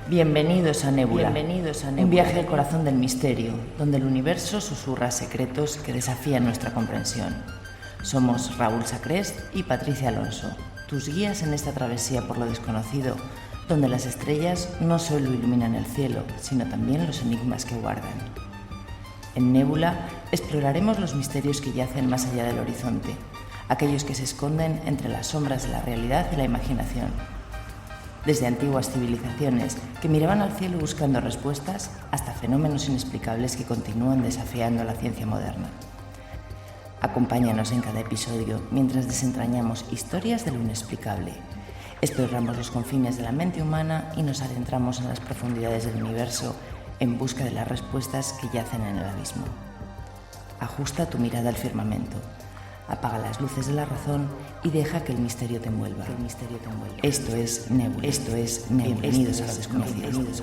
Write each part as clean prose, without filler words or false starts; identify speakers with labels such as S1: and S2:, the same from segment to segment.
S1: Bienvenidos a Nébula, un viaje al corazón del misterio, donde el universo susurra secretos que desafían nuestra comprensión. Somos Raúl Sacrest y Patricia Alonso, tus guías en esta travesía por lo desconocido, donde las estrellas no solo iluminan el cielo, sino también los enigmas que guardan. En Nébula exploraremos los misterios que yacen más allá del horizonte, aquellos que se esconden entre las sombras de la realidad y la imaginación. Desde antiguas civilizaciones que miraban al cielo buscando respuestas hasta fenómenos inexplicables que continúan desafiando a la ciencia moderna. Acompáñanos en cada episodio mientras desentrañamos historias de lo inexplicable. Exploramos los confines de la mente humana y nos adentramos en las profundidades del universo en busca de las respuestas que yacen en el abismo. Ajusta tu mirada al firmamento. Apaga las luces de la razón y deja que el misterio te envuelva. Esto es Nébula. Bienvenidos a los desconocidos.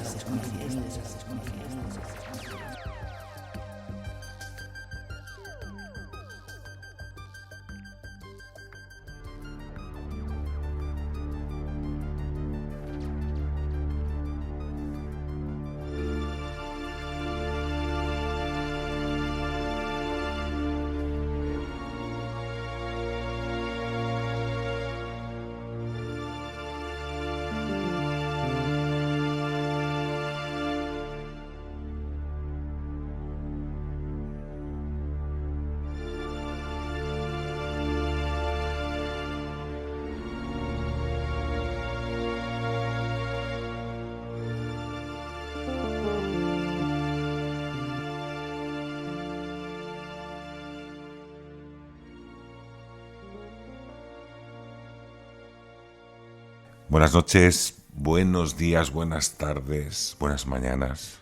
S2: Buenas noches, buenos días, buenas tardes, buenas mañanas.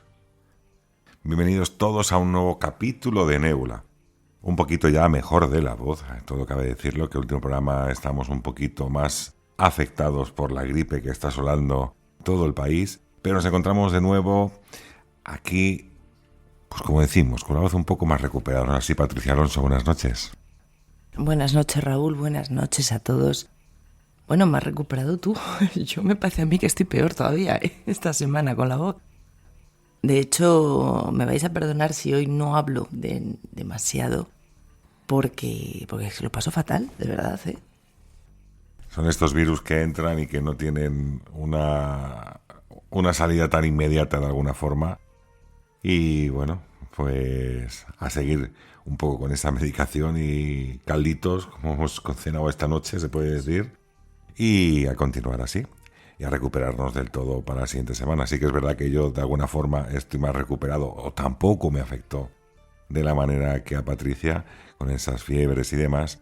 S2: Bienvenidos todos a un nuevo capítulo de Nébula. Un poquito ya mejor de la voz, todo cabe decirlo, que el último programa estamos un poquito más afectados por la gripe que está asolando todo el país, pero nos encontramos de nuevo aquí, pues como decimos, con la voz un poco más recuperada. Ahora sí, Patricia Alonso, buenas noches.
S1: Buenas noches, Raúl, buenas noches a todos. Bueno, me has recuperado tú. Yo me parece a mí que estoy peor todavía esta semana con la voz. De hecho, me vais a perdonar si hoy no hablo demasiado porque lo paso fatal, de verdad, ¿eh?
S2: Son estos virus que entran y que no tienen una salida tan inmediata de alguna forma. Y bueno, pues a seguir un poco con esa medicación y calditos, como hemos cenado esta noche, se puede decir. Y a continuar así, y a recuperarnos del todo para la siguiente semana. Así que es verdad que yo de alguna forma estoy más recuperado, o tampoco me afectó de la manera que a Patricia, con esas fiebres y demás.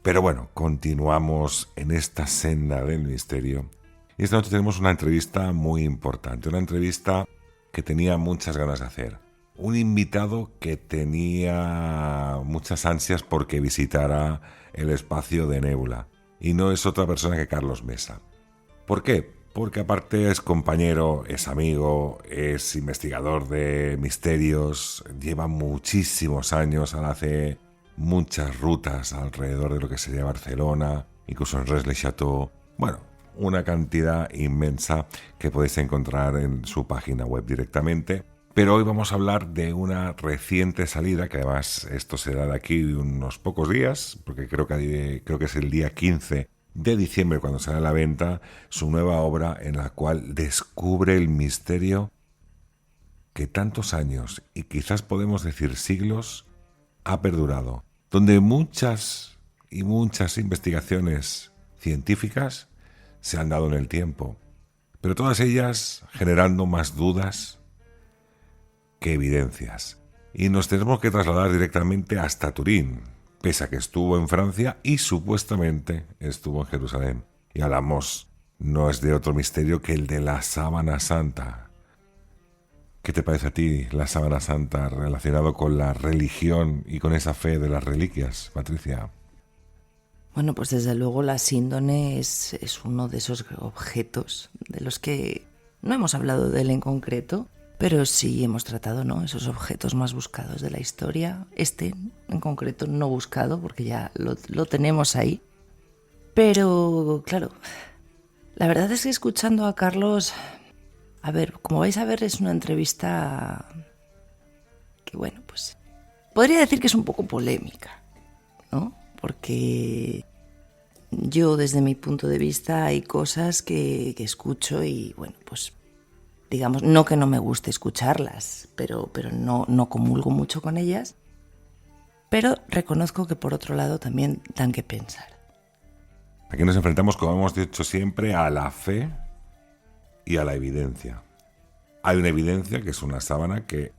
S2: Pero bueno, continuamos en esta senda del misterio. Y esta noche tenemos una entrevista muy importante, una entrevista que tenía muchas ganas de hacer. Un invitado que tenía muchas ansias porque visitara el espacio de Nébula. Y no es otra persona que Carlos Mesa. ¿Por qué? Porque aparte es compañero, es amigo, es investigador de misterios, lleva muchísimos años, ahora hace muchas rutas alrededor de lo que sería Barcelona, incluso en Res-le-Château. Bueno, una cantidad inmensa que podéis encontrar en su página web directamente. Pero hoy vamos a hablar de una reciente salida, que además esto será de aquí unos pocos días, porque creo que es el día 15 de diciembre cuando sale a la venta su nueva obra en la cual descubre el misterio que tantos años, y quizás podemos decir siglos, ha perdurado, donde muchas y muchas investigaciones científicas se han dado en el tiempo, pero todas ellas generando más dudas que evidencias. Y nos tenemos que trasladar directamente hasta Turín, pese a que estuvo en Francia y supuestamente estuvo en Jerusalén. Y hablamos, no es de otro misterio que el de la Sábana Santa. ¿Qué te parece a ti la Sábana Santa relacionado con la religión y con esa fe de las reliquias, Patricia?
S1: Bueno, pues desde luego la síndone es uno de esos objetos de los que no hemos hablado de él en concreto, pero sí hemos tratado, ¿no?, esos objetos más buscados de la historia. Este en concreto no buscado porque ya lo tenemos ahí. Pero claro, la verdad es que escuchando a Carlos A ver, como vais a ver, es una entrevista que, bueno, pues podría decir que es un poco polémica, ¿no? Porque yo, desde mi punto de vista, hay cosas que escucho y, bueno, pues digamos, no que no me guste escucharlas, pero no comulgo mucho con ellas. Pero reconozco que, por otro lado, también dan que pensar.
S2: Aquí nos enfrentamos, como hemos dicho siempre, a la fe y a la evidencia. Hay una evidencia, que es una sábana que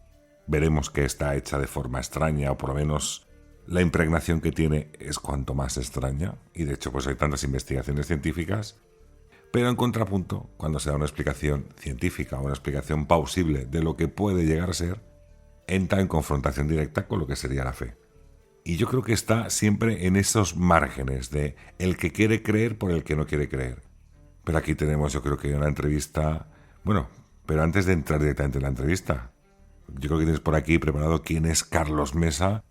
S2: veremos que está hecha de forma extraña, o por lo menos la impregnación que tiene es cuanto más extraña, y de hecho pues hay tantas investigaciones científicas, pero en contrapunto, cuando se da una explicación científica o una explicación plausible de lo que puede llegar a ser, entra en confrontación directa con lo que sería la fe. Y yo creo que está siempre en esos márgenes de el que quiere creer por el que no quiere creer. Pero aquí tenemos, yo creo que una entrevista... Bueno, pero antes de entrar directamente en la entrevista, yo creo que tienes por aquí preparado quién es Carlos Mesa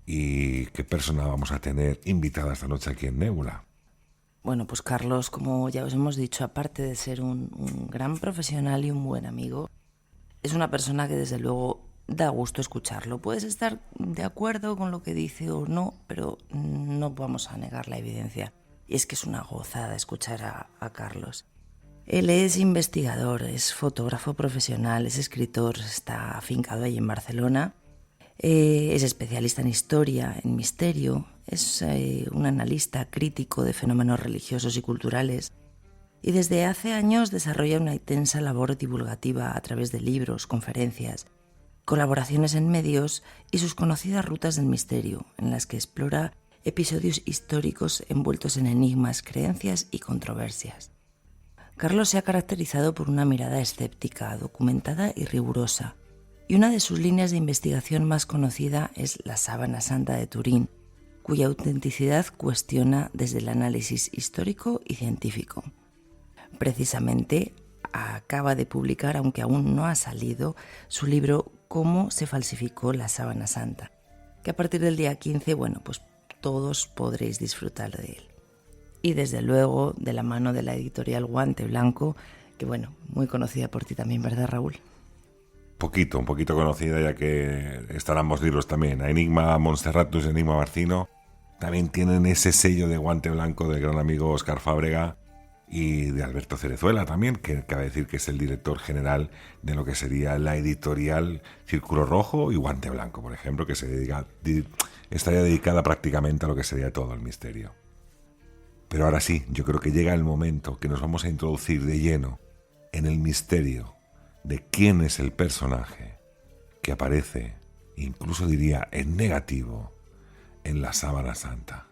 S2: y qué persona vamos a tener invitada esta noche aquí en Nébula.
S1: Bueno, pues Carlos, como ya os hemos dicho, aparte de ser un gran profesional y un buen amigo, es una persona que desde luego da gusto escucharlo. Puedes estar de acuerdo con lo que dice o no, pero no vamos a negar la evidencia. Y es que es una gozada escuchar a Carlos. Él es investigador, es fotógrafo profesional, es escritor, está afincado ahí en Barcelona. Es especialista en historia, en misterio, es un analista crítico de fenómenos religiosos y culturales. Y desde hace años desarrolla una intensa labor divulgativa a través de libros, conferencias, colaboraciones en medios y sus conocidas rutas del misterio, en las que explora episodios históricos envueltos en enigmas, creencias y controversias. Carlos se ha caracterizado por una mirada escéptica, documentada y rigurosa, y una de sus líneas de investigación más conocida es la Sábana Santa de Turín, cuya autenticidad cuestiona desde el análisis histórico y científico. Precisamente acaba de publicar, aunque aún no ha salido, su libro Cómo se falsificó la Sábana Santa, que a partir del día 15, bueno, pues todos podréis disfrutar de él. Y desde luego de la mano de la editorial Guante Blanco, que bueno, muy conocida por ti también, ¿verdad, Raúl?
S2: Un poquito conocida, ya que están ambos libros también. Enigma Monsterratus y Enigma Barcino también tienen ese sello de Guante Blanco del gran amigo Óscar Fábrega y de Alberto Cerezuela también, que cabe decir que es el director general de lo que sería la editorial Círculo Rojo y Guante Blanco, por ejemplo, que estaría dedicada prácticamente a lo que sería todo el misterio. Pero ahora sí, yo creo que llega el momento que nos vamos a introducir de lleno en el misterio de quién es el personaje que aparece, incluso diría en negativo, en la Sábana Santa,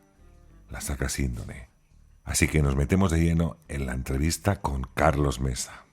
S2: la Sacra Síndone. Así que nos metemos de lleno en la entrevista con Carlos Mesa.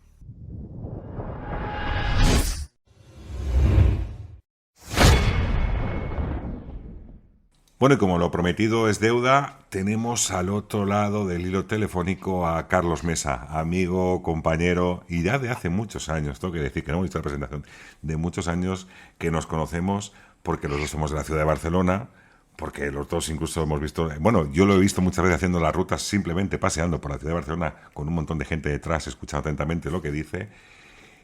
S2: Bueno, y como lo prometido es deuda, tenemos al otro lado del hilo telefónico a Carlos Mesa, amigo, compañero, y ya de hace muchos años, tengo que decir que no hemos visto la presentación, de muchos años que nos conocemos, porque los dos somos de la ciudad de Barcelona, porque los dos incluso hemos visto, bueno, yo lo he visto muchas veces haciendo las rutas, simplemente paseando por la ciudad de Barcelona, con un montón de gente detrás, escuchando atentamente lo que dice,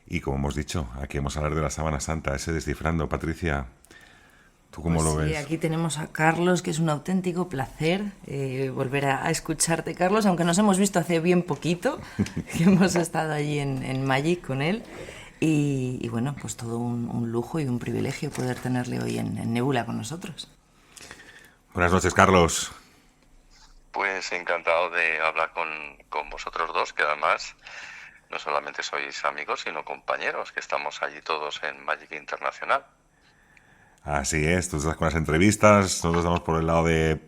S2: y como hemos dicho, aquí vamos a hablar de la Sábana Santa, ese descifrando. Patricia, ¿tú cómo lo ves?
S1: Sí, aquí tenemos a Carlos, que es un auténtico placer volver a escucharte, Carlos, aunque nos hemos visto hace bien poquito, que hemos estado allí en Magic con él. Y bueno, pues todo un lujo y un privilegio poder tenerle hoy en Nébula con nosotros.
S2: Buenas noches, Carlos.
S3: Pues encantado de hablar con vosotros dos, que además no solamente sois amigos, sino compañeros, que estamos allí todos en Magic Internacional.
S2: Así es, tú estás con las entrevistas, nosotros estamos por el lado de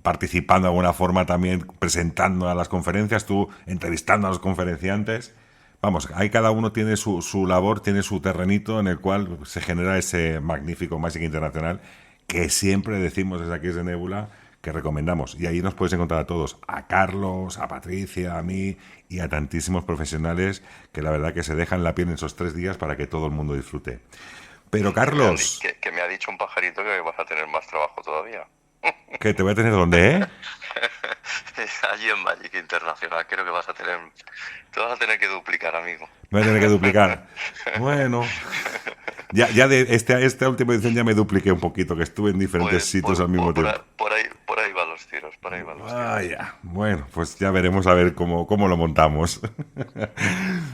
S2: participando de alguna forma también, presentando a las conferencias, tú entrevistando a los conferenciantes. Vamos, ahí cada uno tiene su labor, tiene su terrenito en el cual se genera ese magnífico Magic Internacional que siempre decimos desde aquí desde Nébula que recomendamos. Y ahí nos puedes encontrar a todos, a Carlos, a Patricia, a mí y a tantísimos profesionales que la verdad que se dejan la piel en esos 3 días para que todo el mundo disfrute. Pero Carlos...
S3: Que me ha dicho un pajarito que vas a tener más trabajo todavía.
S2: ¿Qué te voy a tener dónde,
S3: Allí en Magic Internacional, creo que te vas a tener que duplicar, amigo.
S2: Me voy a tener que duplicar. Bueno, ya de esta última edición ya me dupliqué un poquito, que estuve en diferentes
S3: Pues
S2: sitios al mismo tiempo.
S3: por ahí van los tiros, por ahí van los tiros.
S2: Vaya, bueno, pues ya veremos a ver cómo lo montamos.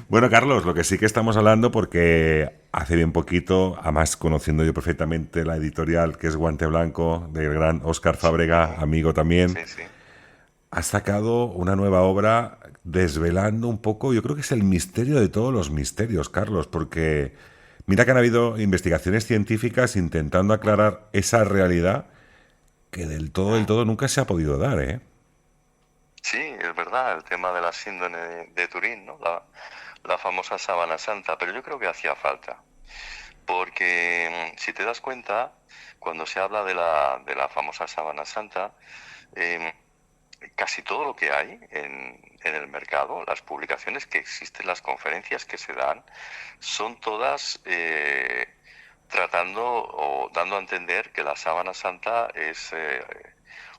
S2: Bueno, Carlos, lo que sí que estamos hablando, porque hace bien poquito, además conociendo yo perfectamente la editorial que es Guante Blanco, del gran Óscar Fábrega, amigo también,
S3: Sí, sí.
S2: has sacado una nueva obra desvelando un poco, yo creo que es el misterio de todos los misterios, Carlos, porque mira que han habido investigaciones científicas intentando aclarar esa realidad que del todo nunca se ha podido dar, ¿eh?
S3: Sí, es verdad, el tema de la síndrome de Turín, ¿no? La famosa sábana santa, pero yo creo que hacía falta, porque si te das cuenta, cuando se habla de la famosa sábana santa, eh, casi todo lo que hay en el mercado, las publicaciones que existen, las conferencias que se dan, son todas tratando o dando a entender que la sábana santa es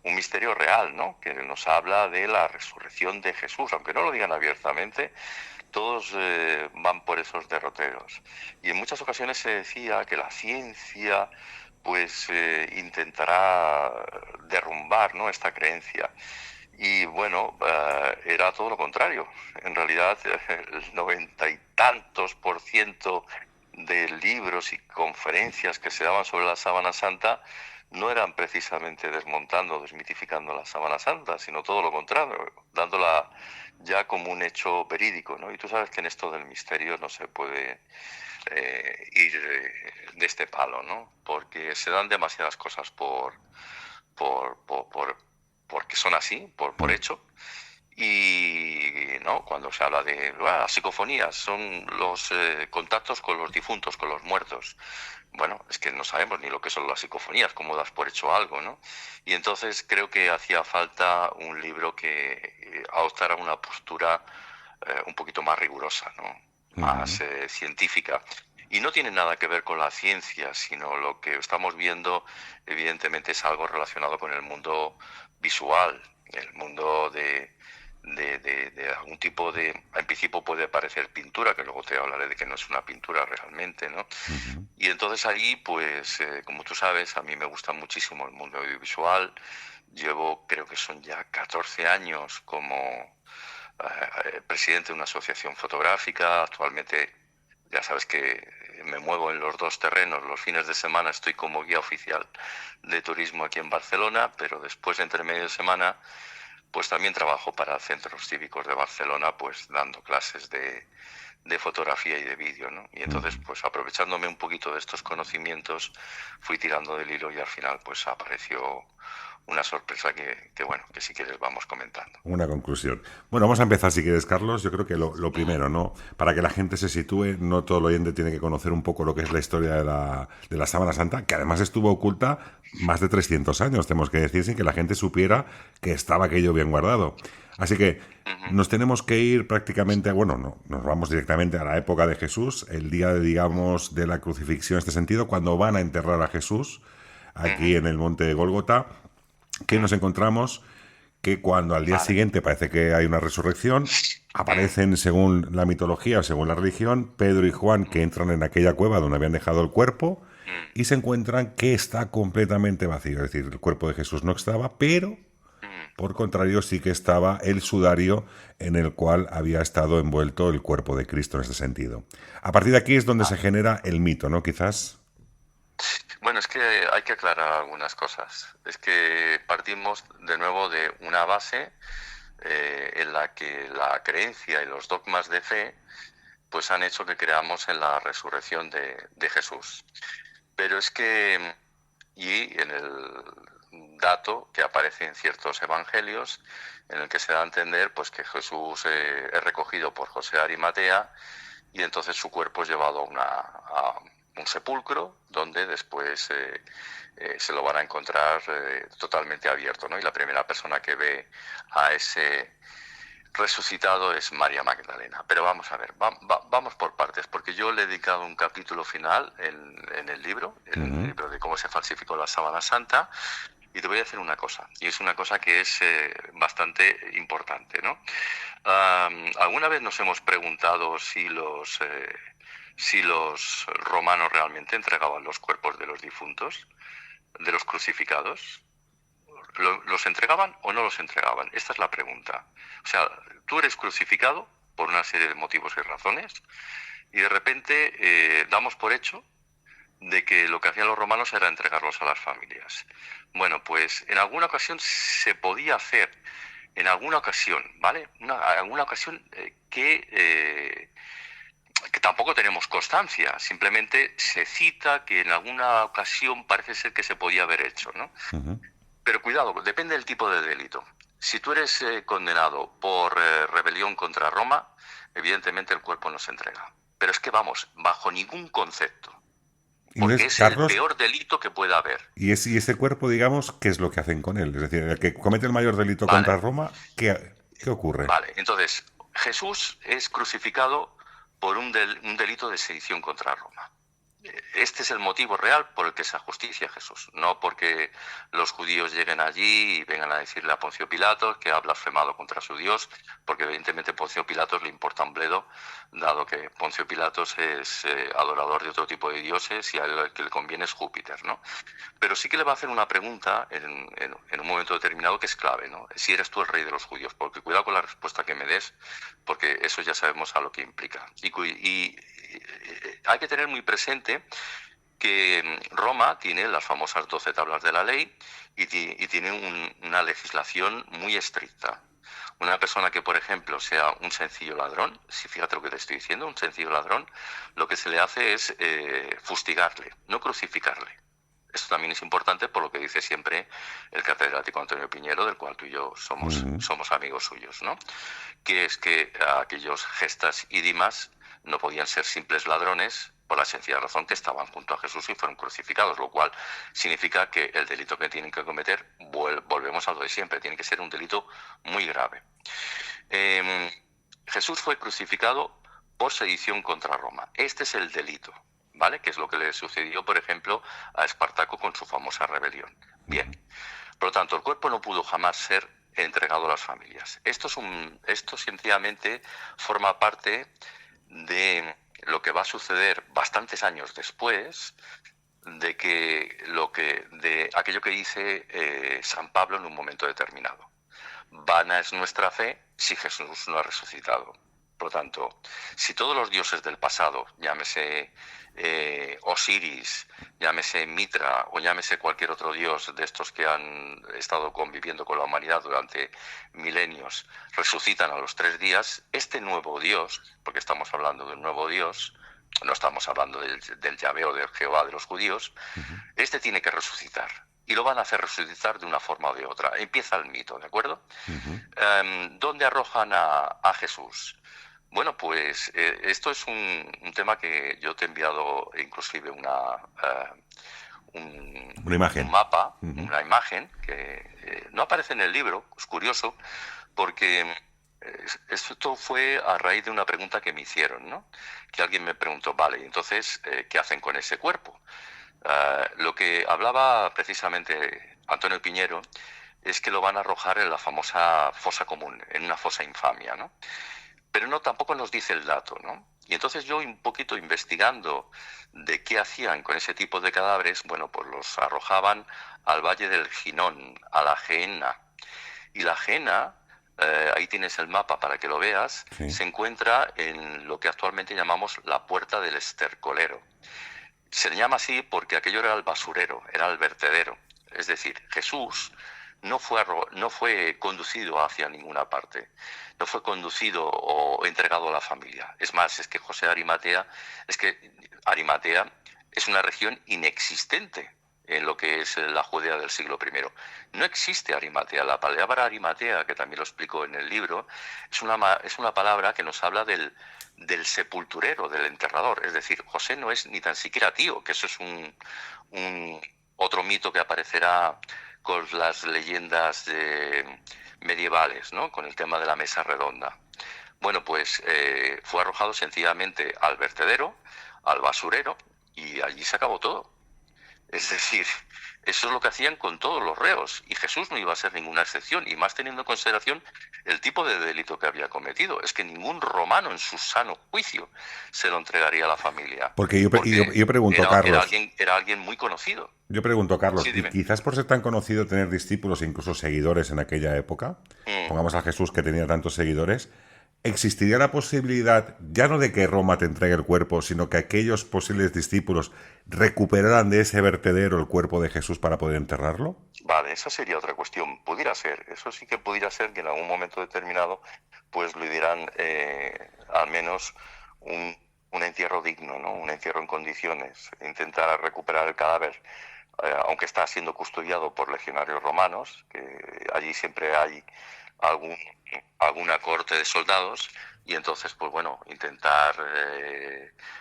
S3: un misterio real, ¿no? Que nos habla de la resurrección de Jesús, aunque no lo digan abiertamente. Todos van por esos derroteros. Y en muchas ocasiones se decía que la ciencia pues intentará derrumbar, ¿no?, esta creencia. Y bueno, era todo lo contrario. En realidad, el 90 y tantos% de libros y conferencias que se daban sobre la sábana santa no eran precisamente desmontando, desmitificando la sábana santa, sino todo lo contrario, dándola ya como un hecho verídico, ¿no? Y tú sabes que en esto del misterio no se puede ir de este palo, ¿no? Porque se dan demasiadas cosas porque son así, por hecho. Y no, cuando se habla de las psicofonías, son los contactos con los difuntos, con los muertos. Bueno, es que no sabemos ni lo que son las psicofonías, cómo das por hecho algo, ¿no? Y entonces creo que hacía falta un libro que adoptara una postura un poquito más rigurosa, ¿no? Más científica. Y no tiene nada que ver con la ciencia, sino lo que estamos viendo, evidentemente, es algo relacionado con el mundo visual, el mundo de algún tipo de... En principio puede parecer pintura, que luego te hablaré de que no es una pintura realmente, ¿no? Y entonces ahí, pues, como tú sabes, a mí me gusta muchísimo el mundo audiovisual. Llevo, creo que son ya 14 años como presidente de una asociación fotográfica. Actualmente, ya sabes que me muevo en los dos terrenos. Los fines de semana estoy como guía oficial de turismo aquí en Barcelona, pero después, entre medio de semana, pues también trabajo para centros cívicos de Barcelona, pues dando clases de fotografía y de vídeo, ¿no? Y entonces, pues aprovechándome un poquito de estos conocimientos, fui tirando del hilo y al final, pues apareció una sorpresa que bueno, que si quieres vamos comentando.
S2: Una conclusión. Bueno, vamos a empezar si quieres, Carlos. Yo creo que lo primero, ¿no? Para que la gente se sitúe, no todo el oyente tiene que conocer un poco lo que es la historia de la Sábana Santa, que además estuvo oculta más de 300 años, tenemos que decir, sin que la gente supiera que estaba aquello bien guardado. Así que nos tenemos que ir prácticamente, bueno, no, nos vamos directamente a la época de Jesús, el día, digamos, de la crucifixión en este sentido, cuando van a enterrar a Jesús aquí en el monte de Gólgota, que nos encontramos que cuando al día siguiente parece que hay una resurrección, aparecen, según la mitología o según la religión, Pedro y Juan, que entran en aquella cueva donde habían dejado el cuerpo y se encuentran que está completamente vacío. Es decir, el cuerpo de Jesús no estaba, pero por contrario sí que estaba el sudario en el cual había estado envuelto el cuerpo de Cristo en este sentido. A partir de aquí es donde se genera el mito, ¿no? Quizás.
S3: Bueno, es que hay que aclarar algunas cosas. Es que partimos de nuevo de una base en la que la creencia y los dogmas de fe pues han hecho que creamos en la resurrección de Jesús. Pero es que, y en el dato que aparece en ciertos evangelios, en el que se da a entender pues que Jesús es recogido por José de Arimatea y entonces su cuerpo es llevado a un sepulcro donde después se lo van a encontrar totalmente abierto, ¿no? Y la primera persona que ve a ese resucitado es María Magdalena. Pero vamos a ver, vamos por partes, porque yo le he dedicado un capítulo final en el libro de cómo se falsificó la Sábana Santa, Y te voy a decir una cosa, y es una cosa que es bastante importante, ¿no? ¿Alguna vez nos hemos preguntado si los romanos realmente entregaban los cuerpos de los difuntos, de los crucificados? ¿Los entregaban o no los entregaban? Esta es la pregunta. O sea, tú eres crucificado por una serie de motivos y razones, y de repente damos por hecho de que lo que hacían los romanos era entregarlos a las familias. Bueno, pues en alguna ocasión se podía hacer, en alguna ocasión, ¿vale? Alguna ocasión que tampoco tenemos constancia, simplemente se cita que en alguna ocasión parece ser que se podía haber hecho, ¿no?
S2: Ujú.
S3: Pero cuidado, depende del tipo de delito. Si tú eres condenado por rebelión contra Roma, evidentemente el cuerpo no se entrega. Pero es que vamos, bajo ningún concepto.
S2: Y no
S3: Porque
S2: es,
S3: es
S2: Carlos,
S3: el peor delito que pueda haber.
S2: y ese cuerpo, digamos, ¿qué es lo que hacen con él? Es decir, el que comete el mayor delito
S3: Vale,
S2: contra Roma, ¿qué ocurre?
S3: vale. Entonces, Jesús es crucificado por un delito de sedición contra Roma. Este es el motivo real por el que se ajusticia a Jesús, no porque los judíos lleguen allí y vengan a decirle a Poncio Pilatos que ha blasfemado contra su Dios, porque evidentemente a Poncio Pilatos le importa un bledo, dado que Poncio Pilatos es adorador de otro tipo de dioses y a él el que le conviene es Júpiter, ¿no? Pero sí que le va a hacer una pregunta en un momento determinado que es clave, ¿no? Si eres tú el rey de los judíos, porque cuidado con la respuesta que me des, porque eso ya sabemos a lo que implica. Y hay que tener muy presente que Roma tiene las famosas 12 tablas de la ley y tiene una legislación muy estricta. Una persona que, por ejemplo, sea un sencillo ladrón, si fíjate lo que te estoy diciendo, un sencillo ladrón, lo que se le hace es fustigarle, no crucificarle. Esto también es importante por lo que dice siempre el catedrático Antonio Piñero, del cual tú y yo somos amigos suyos, ¿no? Que es que aquellos Gestas y Dimas no podían ser simples ladrones por la sencilla razón que estaban junto a Jesús y fueron crucificados, lo cual significa que el delito que tienen que cometer, volvemos a lo de siempre, tiene que ser un delito muy grave. Jesús fue crucificado por sedición contra Roma. Este es el delito, ¿vale? Que es lo que le sucedió, por ejemplo, a Espartaco con su famosa rebelión. Bien. Por lo tanto, el cuerpo no pudo jamás ser entregado a las familias. Esto sencillamente forma parte de lo que va a suceder bastantes años después de aquello que dice San Pablo en un momento determinado. Vana es nuestra fe si Jesús no ha resucitado. Por lo tanto, si todos los dioses del pasado, llámese Osiris, llámese Mitra o llámese cualquier otro dios de estos que han estado conviviendo con la humanidad durante milenios, resucitan a los 3 días, este nuevo dios, porque estamos hablando de un nuevo dios, no estamos hablando del Yahvé o del Jehová de los judíos, este tiene que resucitar. Y lo van a hacer resucitar de una forma o de otra. Empieza el mito, ¿de acuerdo? ¿Dónde arrojan a Jesús? Bueno, pues esto es un tema que yo te he enviado inclusive una
S2: imagen.
S3: Un mapa, una imagen que no aparece en el libro, es curioso, porque esto fue a raíz de una pregunta que me hicieron, ¿no? Que alguien me preguntó, vale, entonces, ¿qué hacen con ese cuerpo? Lo que hablaba precisamente Antonio Piñero es que lo van a arrojar en la famosa fosa común, en una fosa infamia, ¿no? Pero tampoco nos dice el dato, ¿no? Y entonces yo un poquito investigando de qué hacían con ese tipo de cadáveres, bueno, pues los arrojaban al Valle del Ginón, a la Gehenna. Y la Gehenna, ahí tienes el mapa para que lo veas, sí, se encuentra en lo que actualmente llamamos la Puerta del Estercolero. Se le llama así porque aquello era el basurero, era el vertedero. Es decir, Jesús no fue conducido hacia ninguna parte, no fue conducido o entregado a la familia. Es más, es que Arimatea es una región inexistente en lo que es la Judea del siglo I. No existe Arimatea. La palabra Arimatea, que también lo explico en el libro, es una palabra que nos habla del sepulturero, del enterrador. Es decir, José no es ni tan siquiera tío, que eso es un otro mito que aparecerá con las leyendas medievales, ¿no? Con el tema de la mesa redonda. Bueno, pues fue arrojado sencillamente al vertedero, al basurero, y allí se acabó todo. Es decir, Eso es lo que hacían con todos los reos, y Jesús no iba a ser ninguna excepción, y más teniendo en consideración el tipo de delito que había cometido. Es que ningún romano en su sano juicio se lo entregaría a la familia.
S2: Porque yo pregunto, Carlos...
S3: Era alguien muy conocido.
S2: Yo pregunto, Carlos,
S3: Sí,
S2: y quizás por ser tan conocido, tener discípulos e incluso seguidores en aquella época, pongamos a Jesús que tenía tantos seguidores, ¿existiría la posibilidad, ya no de que Roma te entregue el cuerpo, sino que aquellos posibles discípulos recuperaran de ese vertedero el cuerpo de Jesús para poder enterrarlo?
S3: Vale, esa sería otra cuestión. Pudiera ser, eso sí que pudiera ser que en algún momento determinado pues le dieran al menos un entierro digno, ¿no? Un entierro en condiciones, intentar recuperar el cadáver, aunque está siendo custodiado por legionarios romanos, que allí siempre hay alguna corte de soldados, y entonces pues bueno, intentar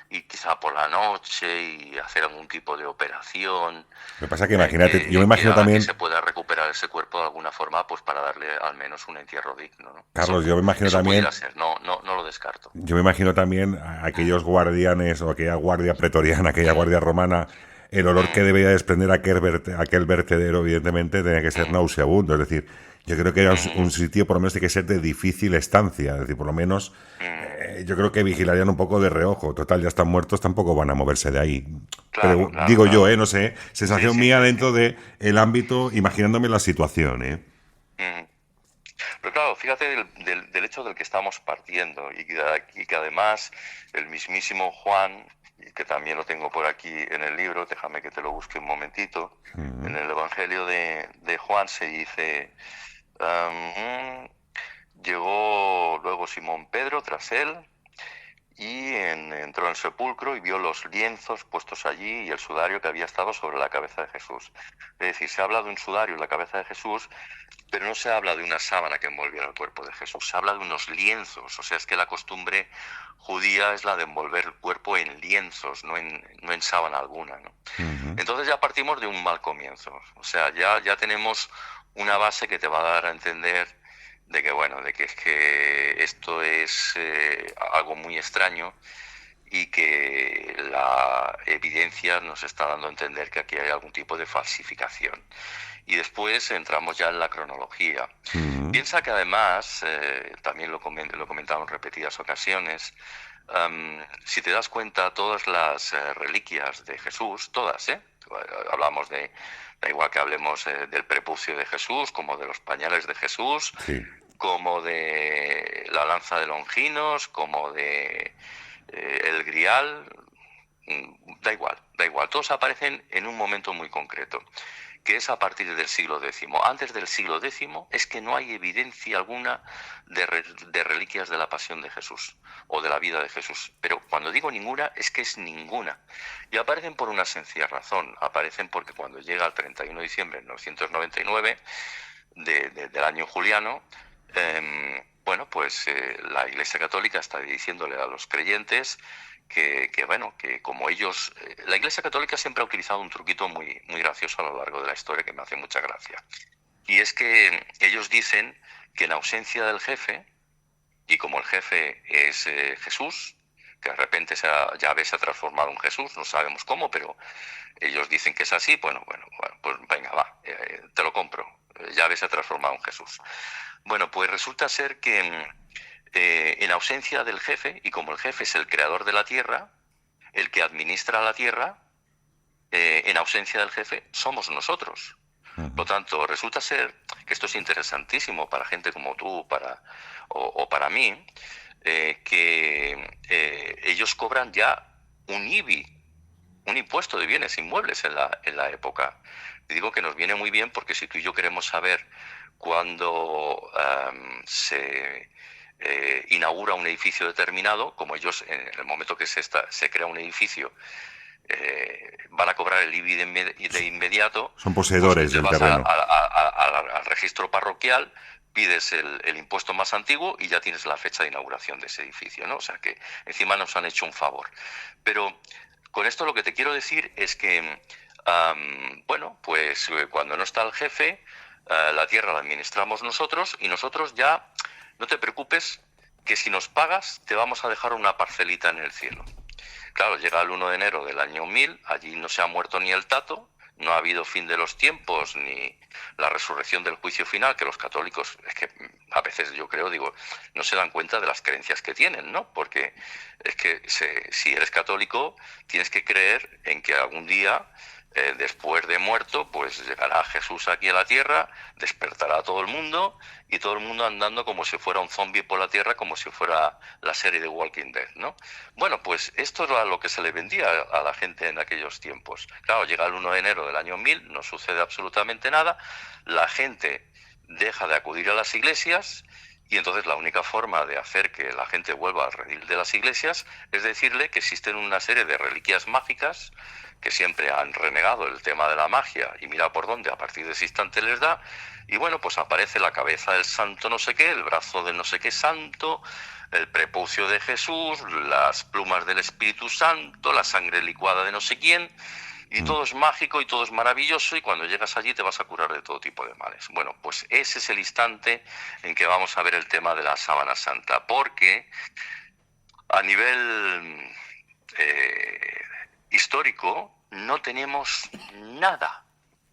S3: ir quizá por la noche y hacer algún tipo de operación.
S2: Lo que pasa es que imagínate, yo me imagino también
S3: que se pueda recuperar ese cuerpo de alguna forma, pues para darle al menos un entierro digno, ¿no?
S2: Carlos, yo me imagino también,
S3: ser. No lo descarto.
S2: Yo me imagino también a aquellos guardianes o aquella guardia pretoriana, aquella guardia romana, el olor que debía desprender aquel vertedero, evidentemente, tenía que ser nauseabundo. Es decir, yo creo que era un sitio, por lo menos, tiene que ser de difícil estancia. Es decir, por lo menos, yo creo que vigilarían un poco de reojo. Total, ya están muertos, tampoco van a moverse de ahí.
S3: Claro,
S2: pero digo yo, no sé, sensación mía dentro de el ámbito, imaginándome la situación,
S3: Pero claro, fíjate del hecho del que estamos partiendo, y que además el mismísimo Juan, que también lo tengo por aquí en el libro, déjame que te lo busque un momentito, en el Evangelio de Juan se dice, llegó luego Simón Pedro tras él, y entró en el sepulcro y vio los lienzos puestos allí y el sudario que había estado sobre la cabeza de Jesús. Es decir, se habla de un sudario en la cabeza de Jesús, pero no se habla de una sábana que envolviera el cuerpo de Jesús, se habla de unos lienzos. O sea, es que la costumbre judía es la de envolver el cuerpo en lienzos, no en sábana alguna, ¿no? Entonces ya partimos de un mal comienzo. O sea, ya tenemos una base que te va a dar a entender de que es que esto es algo muy extraño, y que la evidencia nos está dando a entender que aquí hay algún tipo de falsificación. Y después entramos ya en la cronología. Piensa que además, también lo comentamos en repetidas ocasiones, si te das cuenta, todas las reliquias de Jesús, todas, hablamos da igual que hablemos del prepucio de Jesús, como de los pañales de Jesús, como de la lanza de Longinos, como de el grial, da igual, todos aparecen en un momento muy concreto, que es a partir del siglo X. Antes del siglo X es que no hay evidencia alguna de reliquias de la pasión de Jesús o de la vida de Jesús. Pero cuando digo ninguna, es que es ninguna. Y aparecen por una sencilla razón. Aparecen porque cuando llega el 31 de diciembre de 999 del año juliano, la Iglesia Católica está diciéndole a los creyentes que como ellos... la Iglesia Católica siempre ha utilizado un truquito muy, muy gracioso a lo largo de la historia, que me hace mucha gracia. Y es que ellos dicen que en ausencia del jefe, y como el jefe es Jesús, que de repente Yahvé se ha transformado en Jesús, no sabemos cómo, pero ellos dicen que es así, pues venga, va, te lo compro, Yahvé se ha transformado en Jesús. Bueno, pues resulta ser que en ausencia del jefe, y como el jefe es el creador de la tierra, el que administra la tierra, en ausencia del jefe somos nosotros. Por lo tanto, resulta ser que esto es interesantísimo para gente como tú o para mí, que ellos cobran ya un IBI, un impuesto de bienes inmuebles en la época. Y digo que nos viene muy bien, porque si tú y yo queremos saber cuándo se inaugura un edificio determinado, como ellos en el momento que se crea un edificio van a cobrar el IBI de inmediato,
S2: son poseedores del terreno.
S3: Al registro parroquial, pides el impuesto más antiguo y ya tienes la fecha de inauguración de ese edificio, ¿no? O sea que encima nos han hecho un favor. Pero con esto lo que te quiero decir es que cuando no está el jefe, la tierra la administramos nosotros, y nosotros ya, no te preocupes, que si nos pagas te vamos a dejar una parcelita en el cielo. Claro, llega el 1 de enero del año 1000, allí no se ha muerto ni el tato, no ha habido fin de los tiempos ni la resurrección del juicio final, que los católicos, es que a veces yo creo, digo, no se dan cuenta de las creencias que tienen, ¿no? Porque es que si eres católico tienes que creer en que algún día, después de muerto, pues llegará Jesús aquí a la tierra, despertará a todo el mundo y todo el mundo andando como si fuera un zombie por la tierra, como si fuera la serie de Walking Dead, ¿no? Bueno, pues esto era lo que se le vendía a la gente en aquellos tiempos. Claro, llega el 1 de enero del año 1000, no sucede absolutamente nada, la gente deja de acudir a las iglesias y entonces la única forma de hacer que la gente vuelva al redil de las iglesias es decirle que existen una serie de reliquias mágicas que siempre han renegado el tema de la magia y mira por dónde a partir de ese instante les da, y bueno, pues aparece la cabeza del santo no sé qué, el brazo de no sé qué santo, el prepucio de Jesús, las plumas del Espíritu Santo, la sangre licuada de no sé quién, y todo es mágico y todo es maravilloso, y cuando llegas allí te vas a curar de todo tipo de males. Bueno, pues ese es el instante en que vamos a ver el tema de la sábana santa, porque a nivel histórico no tenemos nada,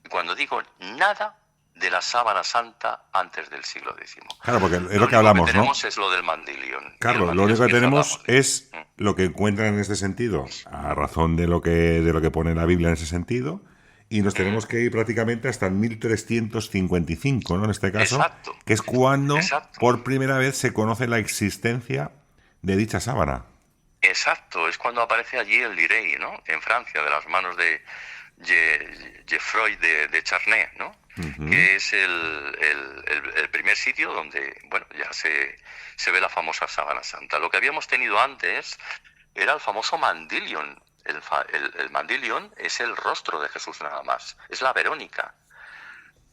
S3: cuando digo nada, de la sábana santa antes del siglo X.
S2: Claro, porque es lo que hablamos,
S3: ¿no? Lo que tenemos es lo del mandilion.
S2: Claro, lo único que tenemos es lo que encuentran en este sentido, a razón de lo que pone la Biblia en ese sentido, y nos tenemos que ir prácticamente hasta el 1355, ¿no? En este caso, exacto, que es cuando por primera vez se conoce la existencia de dicha sábana.
S3: Exacto, es cuando aparece allí el Lirey, ¿no? En Francia, de las manos de Geoffroy de Charnay, ¿no? Que es el primer sitio donde, bueno, ya se ve la famosa sábana santa. Lo que habíamos tenido antes era el famoso mandilion. El mandilion es el rostro de Jesús nada más, es la Verónica.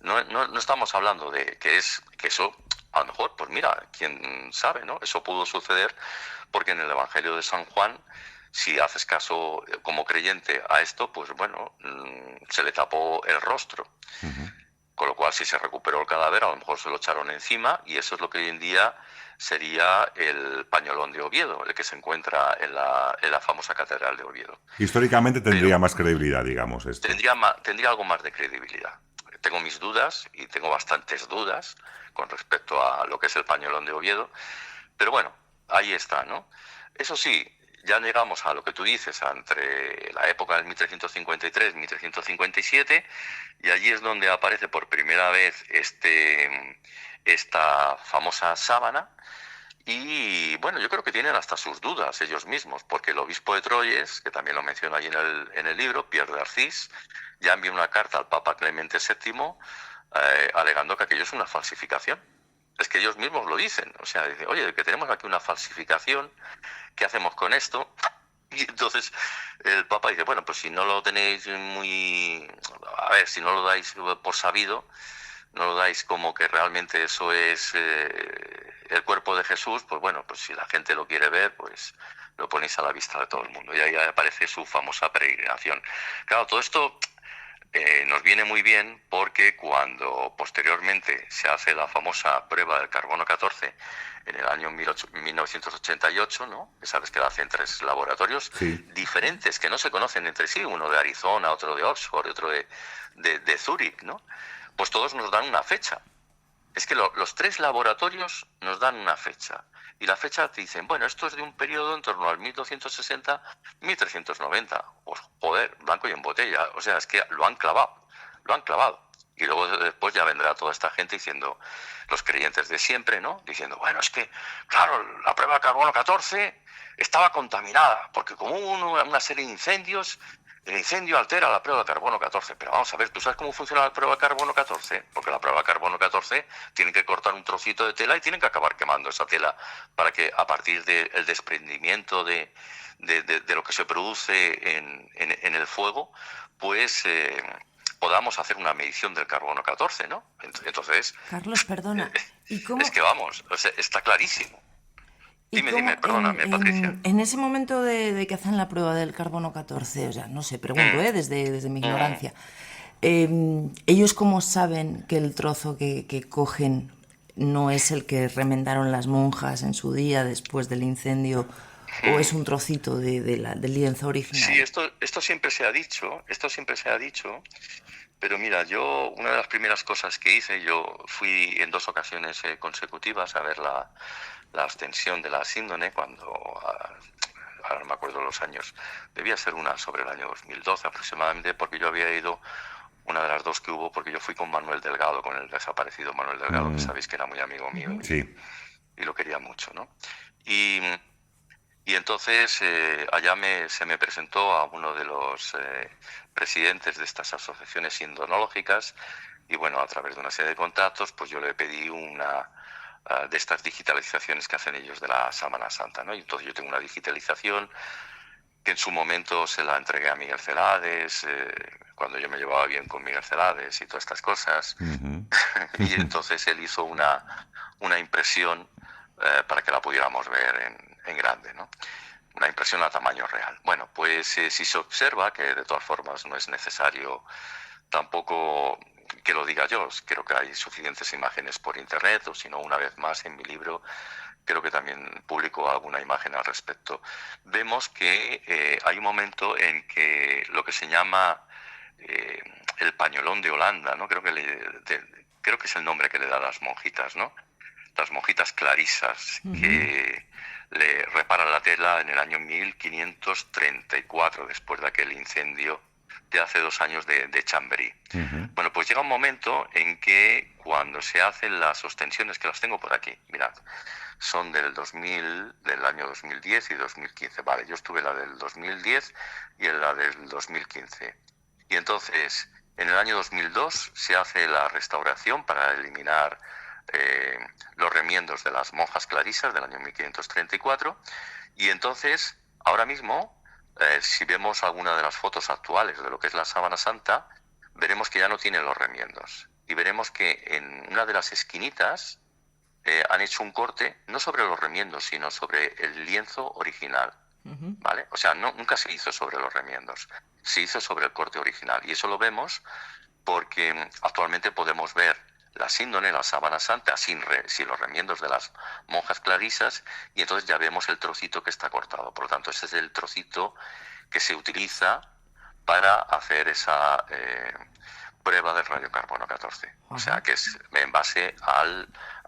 S3: No estamos hablando de que eso, a lo mejor, pues mira, quién sabe, ¿no? Eso pudo suceder porque en el Evangelio de San Juan, si haces caso como creyente a esto, pues bueno, se le tapó el rostro. Con lo cual, si se recuperó el cadáver, a lo mejor se lo echaron encima, y eso es lo que hoy en día sería el pañolón de Oviedo, el que se encuentra en la famosa catedral de Oviedo.
S2: Históricamente tendría más credibilidad, digamos, esto.
S3: Tendría algo más de credibilidad. Tengo mis dudas, y tengo bastantes dudas con respecto a lo que es el pañolón de Oviedo, pero bueno, ahí está, ¿no? Eso sí, ya llegamos a lo que tú dices, entre la época del 1353 y 1357, y allí es donde aparece por primera vez esta famosa sábana. Y bueno, yo creo que tienen hasta sus dudas ellos mismos, porque el obispo de Troyes, que también lo menciona allí en el libro, Pierre de Arcis, ya envió una carta al Papa Clemente VII alegando que aquello es una falsificación. Es que ellos mismos lo dicen, o sea, dicen, oye, que tenemos aquí una falsificación, ¿qué hacemos con esto? Y entonces el Papa dice, bueno, pues si no lo tenéis si no lo dais por sabido, no lo dais como que realmente eso es el cuerpo de Jesús, pues bueno, pues si la gente lo quiere ver, pues lo ponéis a la vista de todo el mundo. Y ahí aparece su famosa peregrinación. Claro, todo esto nos viene muy bien porque cuando posteriormente se hace la famosa prueba del carbono 14 en el año 1988, ¿no? Que sabes que la hacen 3 laboratorios diferentes que no se conocen entre sí, uno de Arizona, otro de Oxford y otro de Zúrich, ¿no? Pues todos nos dan una fecha. Es que los 3 laboratorios nos dan una fecha. Y la fecha te dicen, bueno, esto es de un periodo en torno al 1260-1390. Pues joder, blanco y en botella. O sea, es que lo han clavado. Y luego después ya vendrá toda esta gente diciendo, los creyentes de siempre, ¿no? Diciendo, bueno, es que, claro, la prueba de carbono 14 estaba contaminada, porque como hubo una serie de incendios, el incendio altera la prueba de carbono 14. Pero vamos a ver, ¿tú sabes cómo funciona la prueba de carbono 14? Porque la prueba de carbono 14 tienen que cortar un trocito de tela y tienen que acabar quemando esa tela para que a partir del desprendimiento de lo que se produce en el fuego, pues podamos hacer una medición del carbono 14, ¿no? Entonces...
S1: Carlos, perdona. ¿Y cómo?
S3: Es que vamos, o sea, está clarísimo. Dime, perdóname, Patricia.
S1: En ese momento de que hacen la prueba del carbono 14, o sea, no sé, pregunto, desde mi ignorancia, ¿ellos cómo saben que el trozo que cogen no es el que remendaron las monjas en su día después del incendio ¿O es un trocito del lienzo original?
S3: Sí, esto siempre se ha dicho, pero mira, una de las primeras cosas que hice, yo fui en 2 ocasiones consecutivas a ver la extensión de la síndone, ahora no me acuerdo los años, debía ser una sobre el año 2012 aproximadamente, porque yo había ido, una de las 2 que hubo, porque yo fui con Manuel Delgado, con el desaparecido Manuel Delgado, que sabéis que era muy amigo mío y lo quería mucho, ¿no? Y entonces allá se me presentó a uno de los presidentes de estas asociaciones sindonológicas y bueno, a través de una serie de contactos, pues yo le pedí una de estas digitalizaciones que hacen ellos de la Sábana Santa, ¿no? Y entonces yo tengo una digitalización que en su momento se la entregué a Miguel Celades, cuando yo me llevaba bien con Miguel Celades y todas estas cosas. Y entonces él hizo una impresión para que la pudiéramos ver en grande, ¿no? Una impresión a tamaño real. Bueno, pues si se observa, que de todas formas no es necesario tampoco que lo diga yo, creo que hay suficientes imágenes por internet, o si no, una vez más en mi libro creo que también publico alguna imagen al respecto. Vemos que hay un momento en que lo que se llama el pañolón de Holanda, ¿no? Creo que es el nombre que le da a las monjitas, ¿no? Las monjitas clarisas, que le reparan la tela en el año 1534, después de aquel incendio de hace 2 años de Chambéry. Bueno, pues llega un momento en que cuando se hacen las ostensiones, que las tengo por aquí, mirad, son del año 2010 y 2015. Vale, yo estuve en la del 2010 y en la del 2015. Y entonces, en el año 2002 se hace la restauración para eliminar los remiendos de las monjas clarisas del año 1534, y entonces, ahora mismo, si vemos alguna de las fotos actuales de lo que es la Sábana Santa, veremos que ya no tiene los remiendos, y veremos que en una de las esquinitas han hecho un corte, no sobre los remiendos, sino sobre el lienzo original, ¿vale? O sea, nunca se hizo sobre los remiendos, se hizo sobre el corte original, y eso lo vemos porque actualmente podemos ver la síndone, la Sábana Santa, sin los remiendos de las monjas clarisas, y entonces ya vemos el trocito que está cortado. Por lo tanto, ese es el trocito que se utiliza para hacer esa prueba del radiocarbono 14. O sea, que es en base a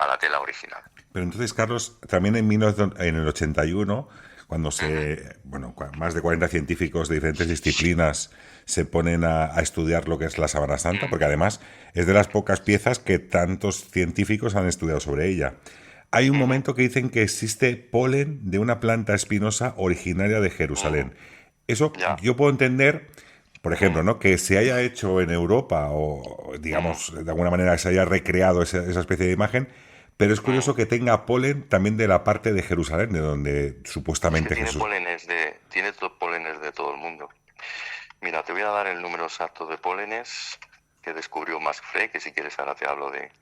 S3: la tela original.
S2: Pero entonces, Carlos, también en el 81, cuando más de 40 científicos de diferentes disciplinas se ponen a estudiar lo que es la Sábana Santa, porque además es de las pocas piezas que tantos científicos han estudiado sobre ella. Hay un momento que dicen que existe polen de una planta espinosa originaria de Jerusalén. Eso yo puedo entender, por ejemplo, ¿no? Que se haya hecho en Europa o, digamos, de alguna manera se haya recreado esa especie de imagen, pero es curioso que tenga polen también de la parte de Jerusalén, de donde supuestamente
S3: tiene
S2: Jesús...
S3: Tiene pólenes de todo el mundo. Mira, te voy a dar el número exacto de pólenes que descubrió Max Frey, que si quieres ahora te hablo de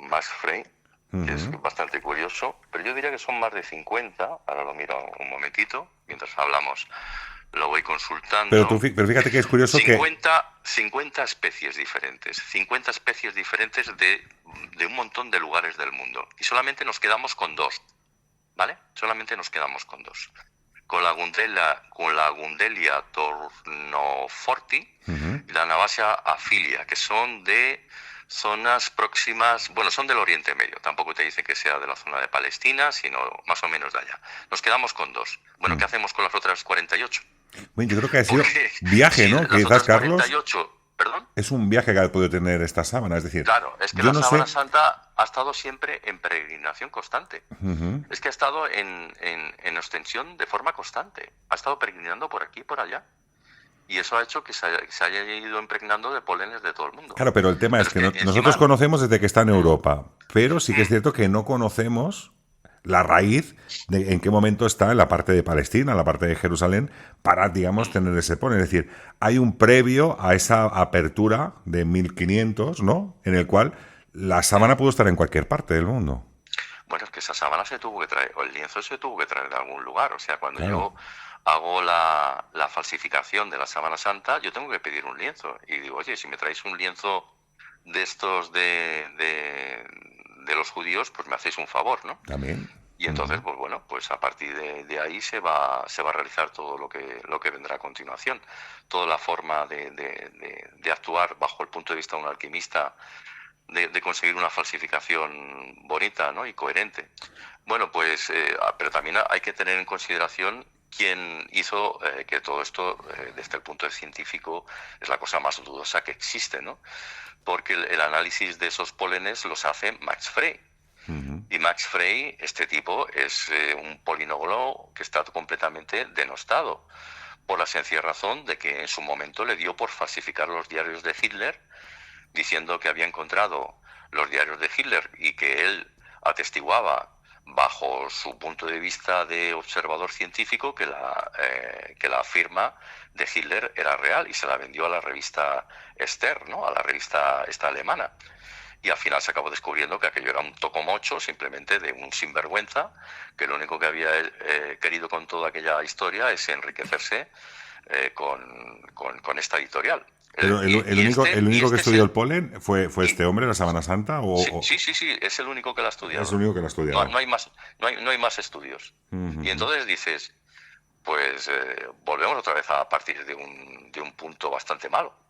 S3: Max Frey, que es bastante curioso, pero yo diría que son más de 50, ahora lo miro un momentito, mientras hablamos lo voy consultando.
S2: Pero fíjate que es curioso
S3: 50 especies diferentes, 50 especies diferentes de un montón de lugares del mundo, y solamente nos quedamos con 2, ¿vale? Solamente nos quedamos con 2. Con la Gundelia tornoforti y la Navasia afilia, que son de zonas próximas, bueno, son del Oriente Medio, tampoco te dice que sea de la zona de Palestina, sino más o menos de allá. Nos quedamos con 2. Bueno, ¿qué hacemos con las otras 48?
S2: Bueno, yo creo que ha sido viaje, ¿no? Quizás, Carlos,
S3: 48, ¿perdón?
S2: Es un viaje que ha podido tener esta sábana, es decir...
S3: Claro, es que la Sábana Santa ha estado siempre en peregrinación constante. Es que ha estado en ostensión de forma constante. Ha estado peregrinando por aquí y por allá. Y eso ha hecho que se haya ido impregnando de pólenes de todo el mundo.
S2: Claro, pero el tema es que nosotros conocemos desde que está en Europa, pero sí que es cierto que no conocemos la raíz de en qué momento está en la parte de Palestina, en la parte de Jerusalén, para, digamos, tener ese polen. Es decir, hay un previo a esa apertura de 1500, ¿no?, en el cual la sábana pudo estar en cualquier parte del mundo.
S3: Bueno, es que esa sábana se tuvo que traer, o el lienzo se tuvo que traer de algún lugar. O sea, cuando yo hago la falsificación de la Sábana Santa, yo tengo que pedir un lienzo. Y digo, oye, si me traéis un lienzo de estos de los judíos, pues me hacéis un favor, ¿no?
S2: También.
S3: Y entonces, pues bueno, pues a partir de ahí se va a realizar todo lo que vendrá a continuación. Toda la forma de actuar bajo el punto de vista de un alquimista, de conseguir una falsificación bonita, ¿no? Y coherente. Bueno, pues, pero también hay que tener en consideración quién hizo que todo esto, desde el punto de científico, es la cosa más dudosa que existe, ¿no? Porque el análisis de esos pólenes los hace Max Frey. Y Max Frey, este tipo, es un polinólogo que está completamente denostado, por la sencilla razón de que en su momento le dio por falsificar los diarios de Hitler, diciendo que había encontrado los diarios de Hitler y que él atestiguaba, bajo su punto de vista de observador científico, que la firma de Hitler era real, y se la vendió a la revista Stern, ¿no? A la revista esta alemana. Y al final se acabó descubriendo que aquello era un tocomocho, simplemente de un sinvergüenza, que lo único que había querido con toda aquella historia es enriquecerse con esta editorial.
S2: Pero el único que estudió el polen fue este hombre, la Sábana Santa.
S3: Sí, es el único que la ha estudiado.
S2: Es el único que la ha estudiado.
S3: No hay más estudios. Y entonces dices, pues volvemos otra vez a partir de un punto bastante malo.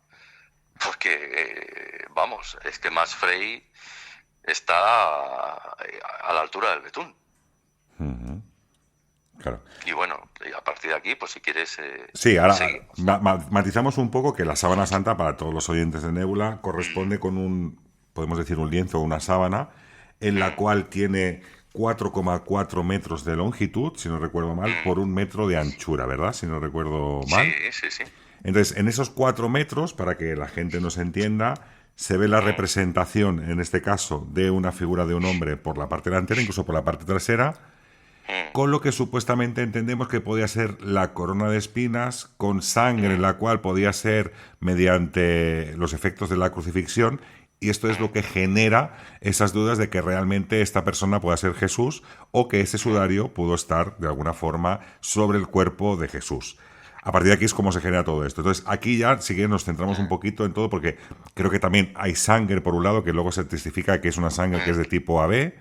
S3: Porque, vamos, es que Max Frey está a la altura del betún.
S2: Claro.
S3: Y bueno, a partir de aquí, pues si quieres...
S2: sí, ahora matizamos un poco que la sábana santa, para todos los oyentes de Nébula, corresponde con podemos decir, un lienzo o una sábana, en la cual tiene 4,4 metros de longitud, si no recuerdo mal, por 1 metro de anchura, ¿verdad? Si no recuerdo mal.
S3: Sí.
S2: Entonces, en esos 4 metros, para que la gente nos entienda, se ve la representación, en este caso, de una figura de un hombre por la parte delantera, incluso por la parte trasera, con lo que supuestamente entendemos que podía ser la corona de espinas, con sangre, la cual podía ser mediante los efectos de la crucifixión, y esto es lo que genera esas dudas de que realmente esta persona pueda ser Jesús, o que ese sudario pudo estar, de alguna forma, sobre el cuerpo de Jesús. A partir de aquí es como se genera todo esto. Entonces, aquí ya sí que nos centramos un poquito en todo, porque creo que también hay sangre, por un lado, que luego se testifica que es una sangre que es de tipo AB.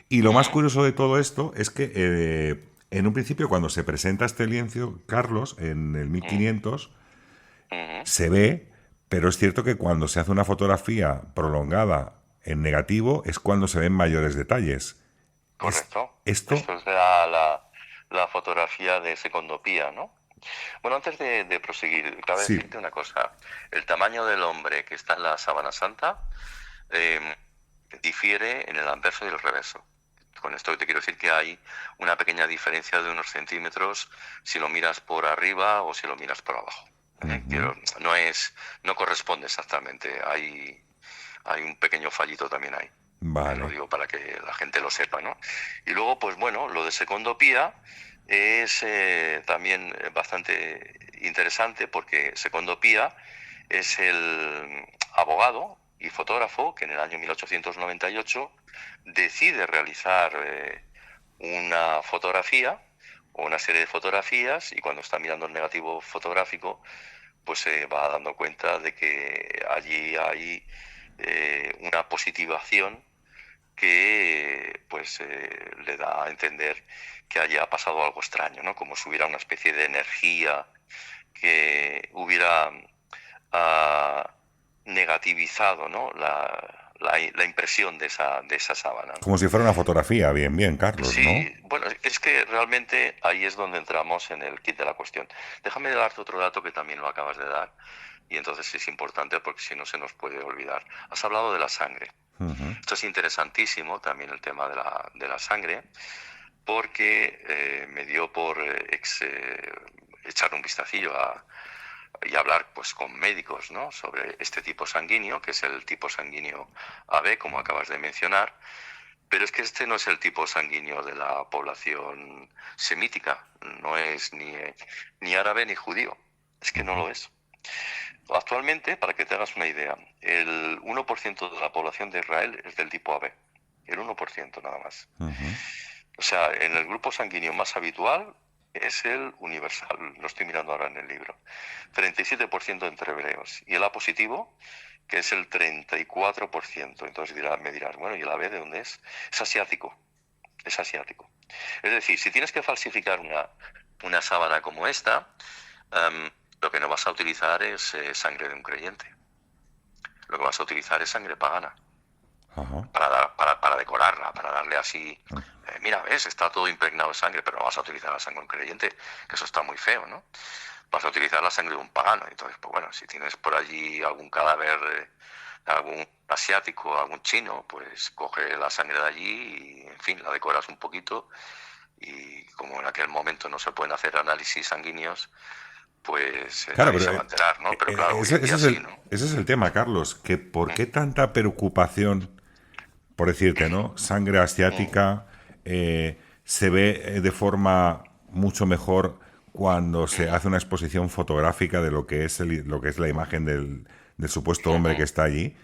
S2: Y lo más curioso de todo esto es que en un principio, cuando se presenta este lienzo, Carlos, en el 1500, se ve, pero es cierto que cuando se hace una fotografía prolongada en negativo es cuando se ven mayores detalles.
S3: Correcto.
S2: Esto
S3: es la fotografía de secondopía, ¿no? Bueno, antes de proseguir, cabe decirte una cosa. El tamaño del hombre que está en la sábana santa difiere en el anverso y el reverso. Con esto te quiero decir que hay una pequeña diferencia de unos centímetros si lo miras por arriba o si lo miras por abajo. No corresponde exactamente. Hay un pequeño fallito también ahí.
S2: Vale.
S3: Lo digo para que la gente lo sepa, ¿no? Y luego, pues bueno, lo de secondopía es también bastante interesante, porque Secondo Pía es el abogado y fotógrafo que en el año 1898 decide realizar una fotografía o una serie de fotografías, y cuando está mirando el negativo fotográfico pues se va dando cuenta de que allí hay una positivación que pues le da a entender que haya pasado algo extraño, ¿no? Como si hubiera una especie de energía que hubiera negativizado, ¿no? la impresión de esa sábana, ¿no?
S2: Como si fuera una fotografía, bien, Carlos,
S3: sí,
S2: ¿no?
S3: Bueno, es que realmente ahí es donde entramos en el kit de la cuestión. Déjame darte otro dato que también lo acabas de dar, y entonces es importante porque si no se nos puede olvidar. Has hablado de la sangre. Esto es interesantísimo también, el tema de la sangre, porque me dio por echar un vistacillo y hablar pues con médicos, ¿no?, sobre este tipo sanguíneo, que es el tipo sanguíneo AB, como acabas de mencionar. Pero es que este no es el tipo sanguíneo de la población semítica, no es ni árabe ni judío, es que no lo es. Actualmente, para que te hagas una idea, el 1% de la población de Israel es del tipo AB, el 1% nada más. O sea, en el grupo sanguíneo más habitual es el universal, lo estoy mirando ahora en el libro, 37% entre hebreos, y el A positivo, que es el 34%. Entonces me dirás, bueno, ¿y el AB de dónde es? Es asiático. Es decir, si tienes que falsificar una sábana como esta, lo que no vas a utilizar es sangre de un creyente. Lo que vas a utilizar es sangre pagana.
S2: Ajá.
S3: Para decorarla, para darle así... mira, ves, está todo impregnado de sangre, pero no vas a utilizar la sangre de un creyente, que eso está muy feo, ¿no? Vas a utilizar la sangre de un pagano. Entonces, pues bueno, si tienes por allí algún cadáver, algún asiático, algún chino, pues coge la sangre de allí y, en fin, la decoras un poquito, y como en aquel momento no se pueden hacer análisis sanguíneos, pues
S2: Claro,
S3: nadie
S2: pero
S3: se va a enterar, ¿no? Pero claro,
S2: ese es
S3: sí, ¿no?
S2: ese es el tema, Carlos, que ¿por qué tanta preocupación, por decirte, ¿no? Sangre asiática se ve de forma mucho mejor cuando se hace una exposición fotográfica de lo que es lo que es la imagen del supuesto hombre que está allí.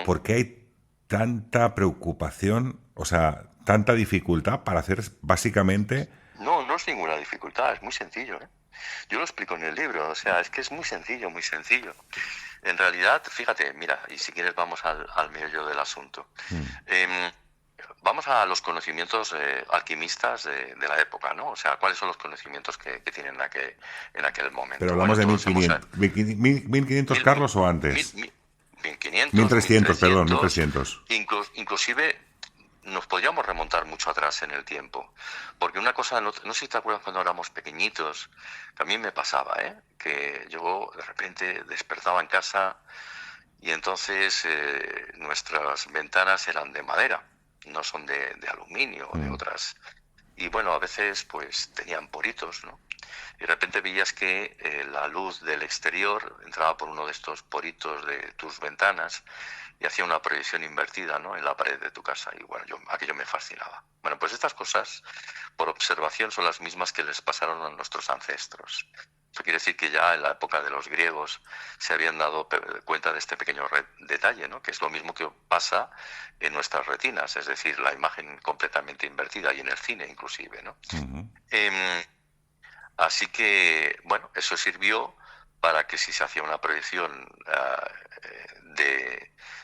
S2: ¿Por qué hay tanta preocupación, o sea, tanta dificultad para hacer básicamente...
S3: No, no es ninguna dificultad, es muy sencillo, ¿eh? Yo lo explico en el libro, o sea, es que es muy sencillo, muy sencillo. En realidad, fíjate, mira, y si quieres vamos al meollo del asunto. Vamos a los conocimientos alquimistas de la época, ¿no? O sea, ¿cuáles son los conocimientos que tienen en aquel momento?
S2: Pero hablamos de
S3: todos
S2: 1500, Carlos, o antes.
S3: 1500,
S2: 1300, perdón, 1300.
S3: Inclusive nos podríamos remontar mucho atrás en el tiempo, porque una cosa, no sé si te acuerdas cuando éramos pequeñitos, que a mí me pasaba, que yo de repente despertaba en casa y entonces nuestras ventanas eran de madera, no son de aluminio o de otras, y bueno, a veces pues tenían poritos, ¿no? Y de repente veías que la luz del exterior entraba por uno de estos poritos de tus ventanas y hacía una proyección invertida, ¿no?, en la pared de tu casa. Y bueno, aquello me fascinaba. Bueno, pues estas cosas, por observación, son las mismas que les pasaron a nuestros ancestros. Eso quiere decir que ya en la época de los griegos se habían dado cuenta de este pequeño detalle, ¿no?, que es lo mismo que pasa en nuestras retinas, es decir, la imagen completamente invertida, y en el cine inclusive, ¿no? Así que, bueno, eso sirvió para que si se hacía una proyección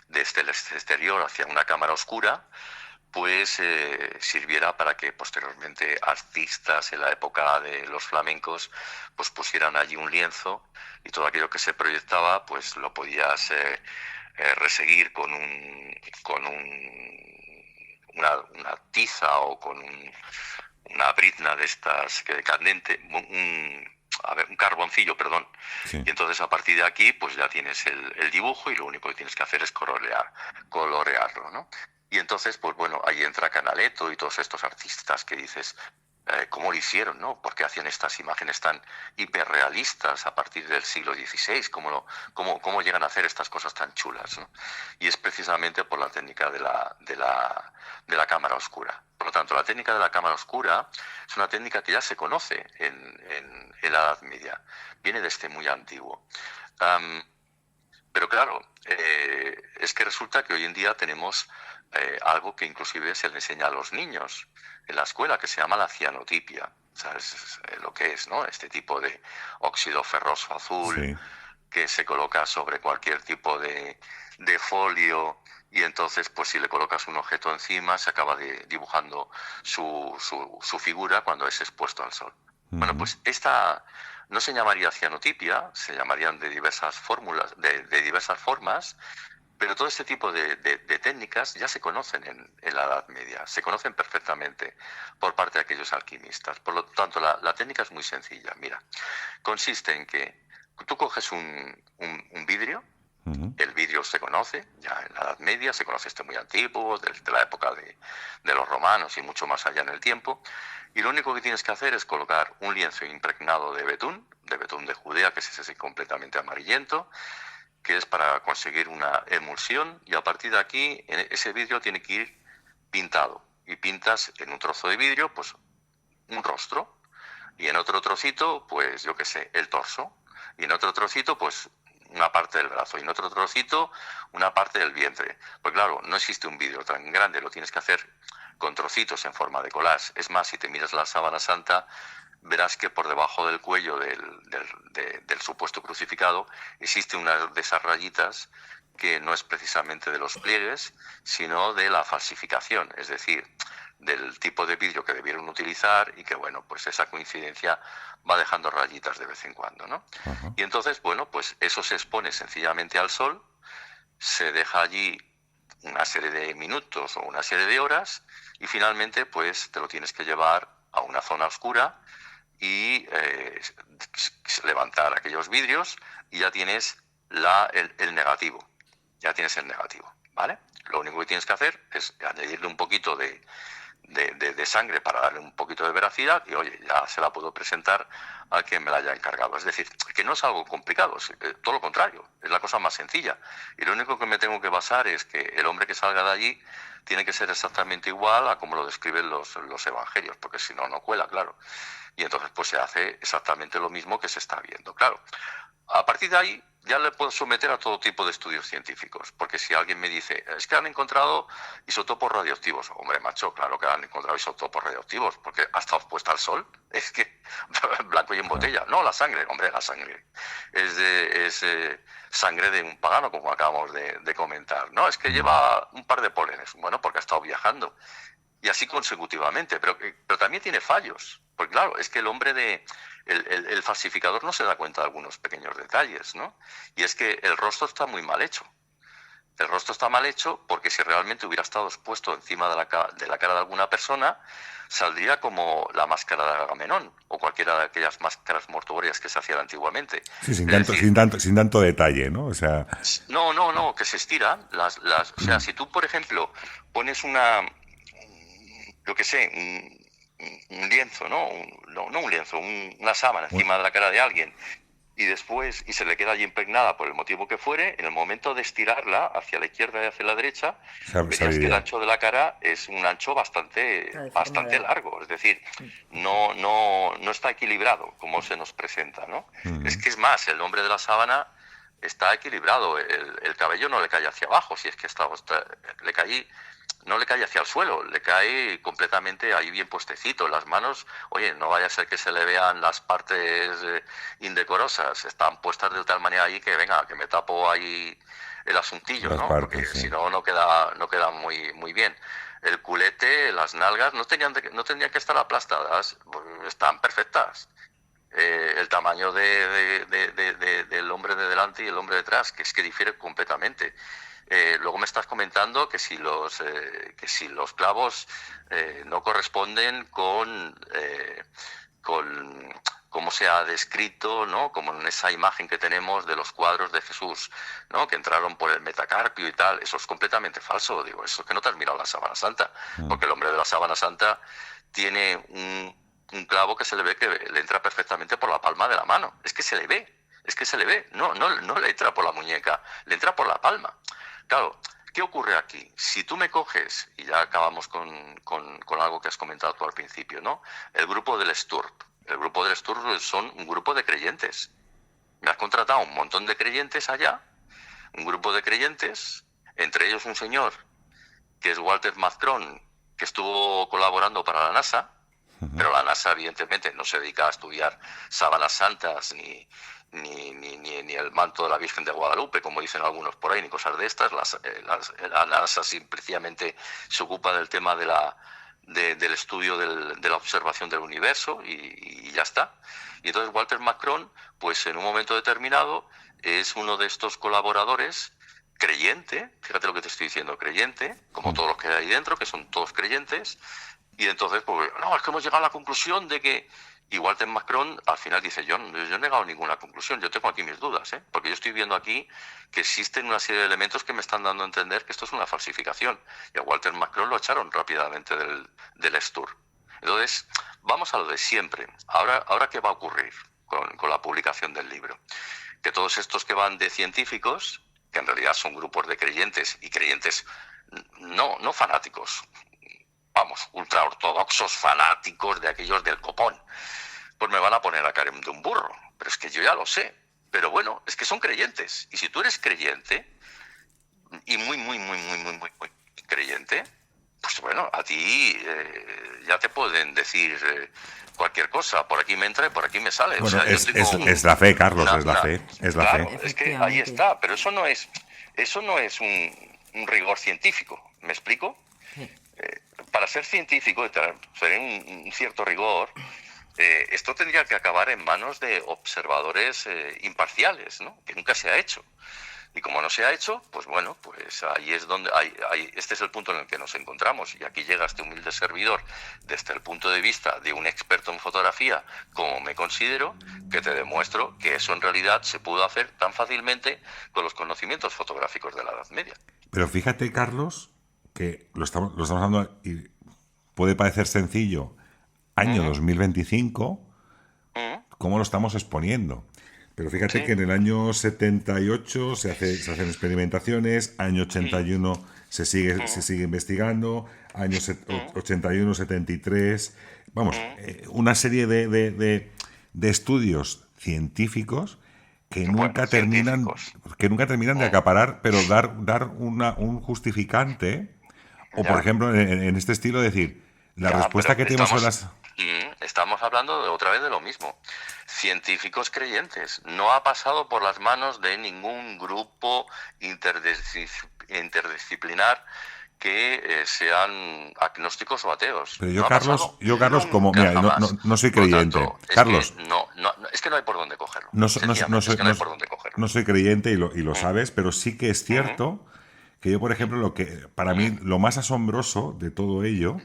S3: desde el exterior hacia una cámara oscura, pues sirviera para que posteriormente artistas en la época de los flamencos pues pusieran allí un lienzo, y todo aquello que se proyectaba pues lo podías reseguir con una tiza o con una brizna de estas candente, un carboncillo, perdón. Sí. Y entonces a partir de aquí pues ya tienes el dibujo, y lo único que tienes que hacer es colorearlo, ¿no? Y entonces, pues bueno, ahí entra Canaletto y todos estos artistas que dices, ¿cómo lo hicieron, no? ¿Por qué hacían estas imágenes tan hiperrealistas a partir del siglo XVI? ¿Cómo llegan a hacer estas cosas tan chulas, ¿no? Y es precisamente por la técnica de la cámara oscura. Por lo tanto, la técnica de la cámara oscura es una técnica que ya se conoce en la Edad Media. Viene desde muy antiguo. Pero claro, es que resulta que hoy en día tenemos algo que inclusive se le enseña a los niños en la escuela, que se llama la cianotipia. O sea, es lo que es, ¿no? Este tipo de óxido ferroso azul, sí, que se coloca sobre cualquier tipo de folio, y entonces, pues si le colocas un objeto encima, se acaba dibujando su figura cuando es expuesto al sol. Bueno, pues esta no se llamaría cianotipia, se llamarían de diversas fórmulas, de diversas formas, pero todo este tipo de técnicas ya se conocen en la Edad Media, se conocen perfectamente por parte de aquellos alquimistas. Por lo tanto, la técnica es muy sencilla. Mira, consiste en que tú coges un vidrio. El vidrio se conoce ya en la Edad Media, se conoce muy antiguo, desde la época de los romanos y mucho más allá en el tiempo. Y lo único que tienes que hacer es colocar un lienzo impregnado de betún de Judea, que es ese completamente amarillento, que es para conseguir una emulsión, y a partir de aquí ese vidrio tiene que ir pintado. Y pintas en un trozo de vidrio pues un rostro, y en otro trocito pues yo qué sé, el torso, y en otro trocito pues una parte del brazo, y en otro trocito una parte del vientre. Pues claro, no existe un vidrio tan grande, lo tienes que hacer con trocitos en forma de collage. Es más, si te miras la sábana santa, verás que por debajo del cuello del supuesto crucificado existe una de esas rayitas que no es precisamente de los pliegues, sino de la falsificación, es decir, del tipo de vidrio que debieron utilizar y que, bueno, pues esa coincidencia va dejando rayitas de vez en cuando, ¿no? Y entonces, bueno, pues eso se expone sencillamente al sol, se deja allí una serie de minutos o una serie de horas y finalmente, pues te lo tienes que llevar a una zona oscura y levantar aquellos vidrios y ya tienes el negativo. Ya tienes el negativo, ¿vale? Lo único que tienes que hacer es añadirle un poquito de sangre para darle un poquito de veracidad y, oye, ya se la puedo presentar a quien me la haya encargado. Es decir, que no es algo complicado, es todo lo contrario, es la cosa más sencilla. Y lo único que me tengo que basar es que el hombre que salga de allí tiene que ser exactamente igual a como lo describen los evangelios, porque si no, no cuela, claro. Y entonces pues se hace exactamente lo mismo que se está viendo, claro. A partir de ahí ya le puedo someter a todo tipo de estudios científicos, porque si alguien me dice, es que han encontrado isótopos radioactivos, hombre, macho, claro que han encontrado isótopos radioactivos, porque ha estado expuesta al sol, es que blanco y en botella, no, la sangre, hombre, la sangre es sangre de un pagano, como acabamos de comentar, no, es que lleva un par de pólenes, bueno, porque ha estado viajando, y así consecutivamente, pero también tiene fallos, porque claro, es que el hombre el falsificador no se da cuenta de algunos pequeños detalles, ¿no? Y es que el rostro está muy mal hecho. El rostro está mal hecho porque si realmente hubiera estado expuesto encima de la cara de alguna persona, saldría como la máscara de Agamenón o cualquiera de aquellas máscaras mortuorias que se hacían antiguamente.
S2: Sí, sin tanto detalle, ¿no? O sea...
S3: No, que se estiran. O sea, si tú, por ejemplo, pones yo qué sé, un lienzo, ¿no? No un lienzo, una sábana encima de la cara de alguien y después, y se le queda allí impregnada por el motivo que fuere, en el momento de estirarla hacia la izquierda y hacia la derecha, verías que el ancho de la cara es un ancho bastante largo, es decir, no está equilibrado como se nos presenta, ¿no? Es que es más, el hombre de la sábana está equilibrado, el cabello no le cae hacia abajo, si es que no le cae hacia el suelo, le cae completamente ahí bien puestecito. Las manos, oye, no vaya a ser que se le vean las partes indecorosas, están puestas de tal manera ahí que venga, que me tapo ahí el asuntillo, ¿no? Porque si no, no queda muy bien. El culete, las nalgas, no tendrían que estar aplastadas, están perfectas. El tamaño del hombre de delante y el hombre de detrás, que es que difiere completamente. Luego me estás comentando que si los clavos no corresponden con cómo se ha descrito, ¿no? Como en esa imagen que tenemos de los cuadros de Jesús, ¿no? Que entraron por el metacarpio y tal. Eso es completamente falso. Digo, eso es que no te has mirado la sábana santa, porque el hombre de la sábana santa tiene un clavo que se le ve que le entra perfectamente por la palma de la mano. Es que se le ve, no le entra por la muñeca, le entra por la palma. Claro, ¿qué ocurre aquí? Si tú me coges, y ya acabamos con algo que has comentado tú al principio, ¿no? El grupo del STURP. El grupo del STURP son un grupo de creyentes. Me has contratado un montón de creyentes allá, un grupo de creyentes, entre ellos un señor que es Walter Macron, que estuvo colaborando para la NASA, pero la NASA evidentemente no se dedica a estudiar sábanas santas ni el manto de la Virgen de Guadalupe, como dicen algunos por ahí, ni cosas de estas. La NASA simplemente se ocupa del tema del estudio de la observación del universo y ya está. Y entonces Walter Macron, pues en un momento determinado, es uno de estos colaboradores creyente, fíjate lo que te estoy diciendo, creyente, como todos los que hay ahí dentro, que son todos creyentes, y entonces, pues, no, es que hemos llegado a la conclusión de que... Y Walter Macron al final dice, yo no he llegado a ninguna conclusión, yo tengo aquí mis dudas, porque yo estoy viendo aquí que existen una serie de elementos que me están dando a entender que esto es una falsificación. Y a Walter Macron lo echaron rápidamente del STUR. Entonces, vamos a lo de siempre. Ahora ¿qué va a ocurrir con la publicación del libro? Que todos estos que van de científicos, que en realidad son grupos de creyentes, y creyentes no fanáticos, vamos, ultraortodoxos fanáticos de aquellos del copón, pues me van a poner a caer de un burro. Pero es que yo ya lo sé. Pero bueno, es que son creyentes. Y si tú eres creyente, y muy creyente, pues bueno, a ti ya te pueden decir cualquier cosa. Por aquí me entra y por aquí me sale.
S2: Bueno,
S3: o sea,
S2: es la fe, Carlos, es la fe.
S3: Claro, es que ahí está. Pero eso no es... Eso no es un rigor científico, ¿me explico?
S1: Sí.
S3: Para ser científico y tener un cierto rigor, esto tendría que acabar en manos de observadores imparciales, ¿no? Que nunca se ha hecho. Y como no se ha hecho, pues bueno, pues ahí es donde este es el punto en el que nos encontramos. Y aquí llega este humilde servidor desde el punto de vista de un experto en fotografía, como me considero, que te demuestro que eso en realidad se pudo hacer tan fácilmente con los conocimientos fotográficos de la Edad Media.
S2: Pero fíjate, Carlos, que lo estamos hablando y puede parecer sencillo, año 2025, ¿cómo lo estamos exponiendo? Pero fíjate que en el año 78 se hacen experimentaciones, año 81 se sigue investigando, año 81, 73, vamos, una serie de estudios científicos que nunca terminan de acaparar, pero dar un justificante, o por ejemplo, en este estilo decir, la respuesta que tenemos sobre las...
S3: Estamos hablando otra vez de lo mismo. Científicos creyentes. No ha pasado por las manos de ningún grupo interdisciplinar que sean agnósticos o ateos.
S2: Pero
S3: yo,
S2: Carlos, como mira, no soy creyente.
S3: Tanto,
S2: Carlos,
S3: es que no hay por dónde cogerlo.
S2: No soy creyente y lo sabes, pero sí que es cierto que yo, por ejemplo, lo que para mí lo más asombroso de todo ello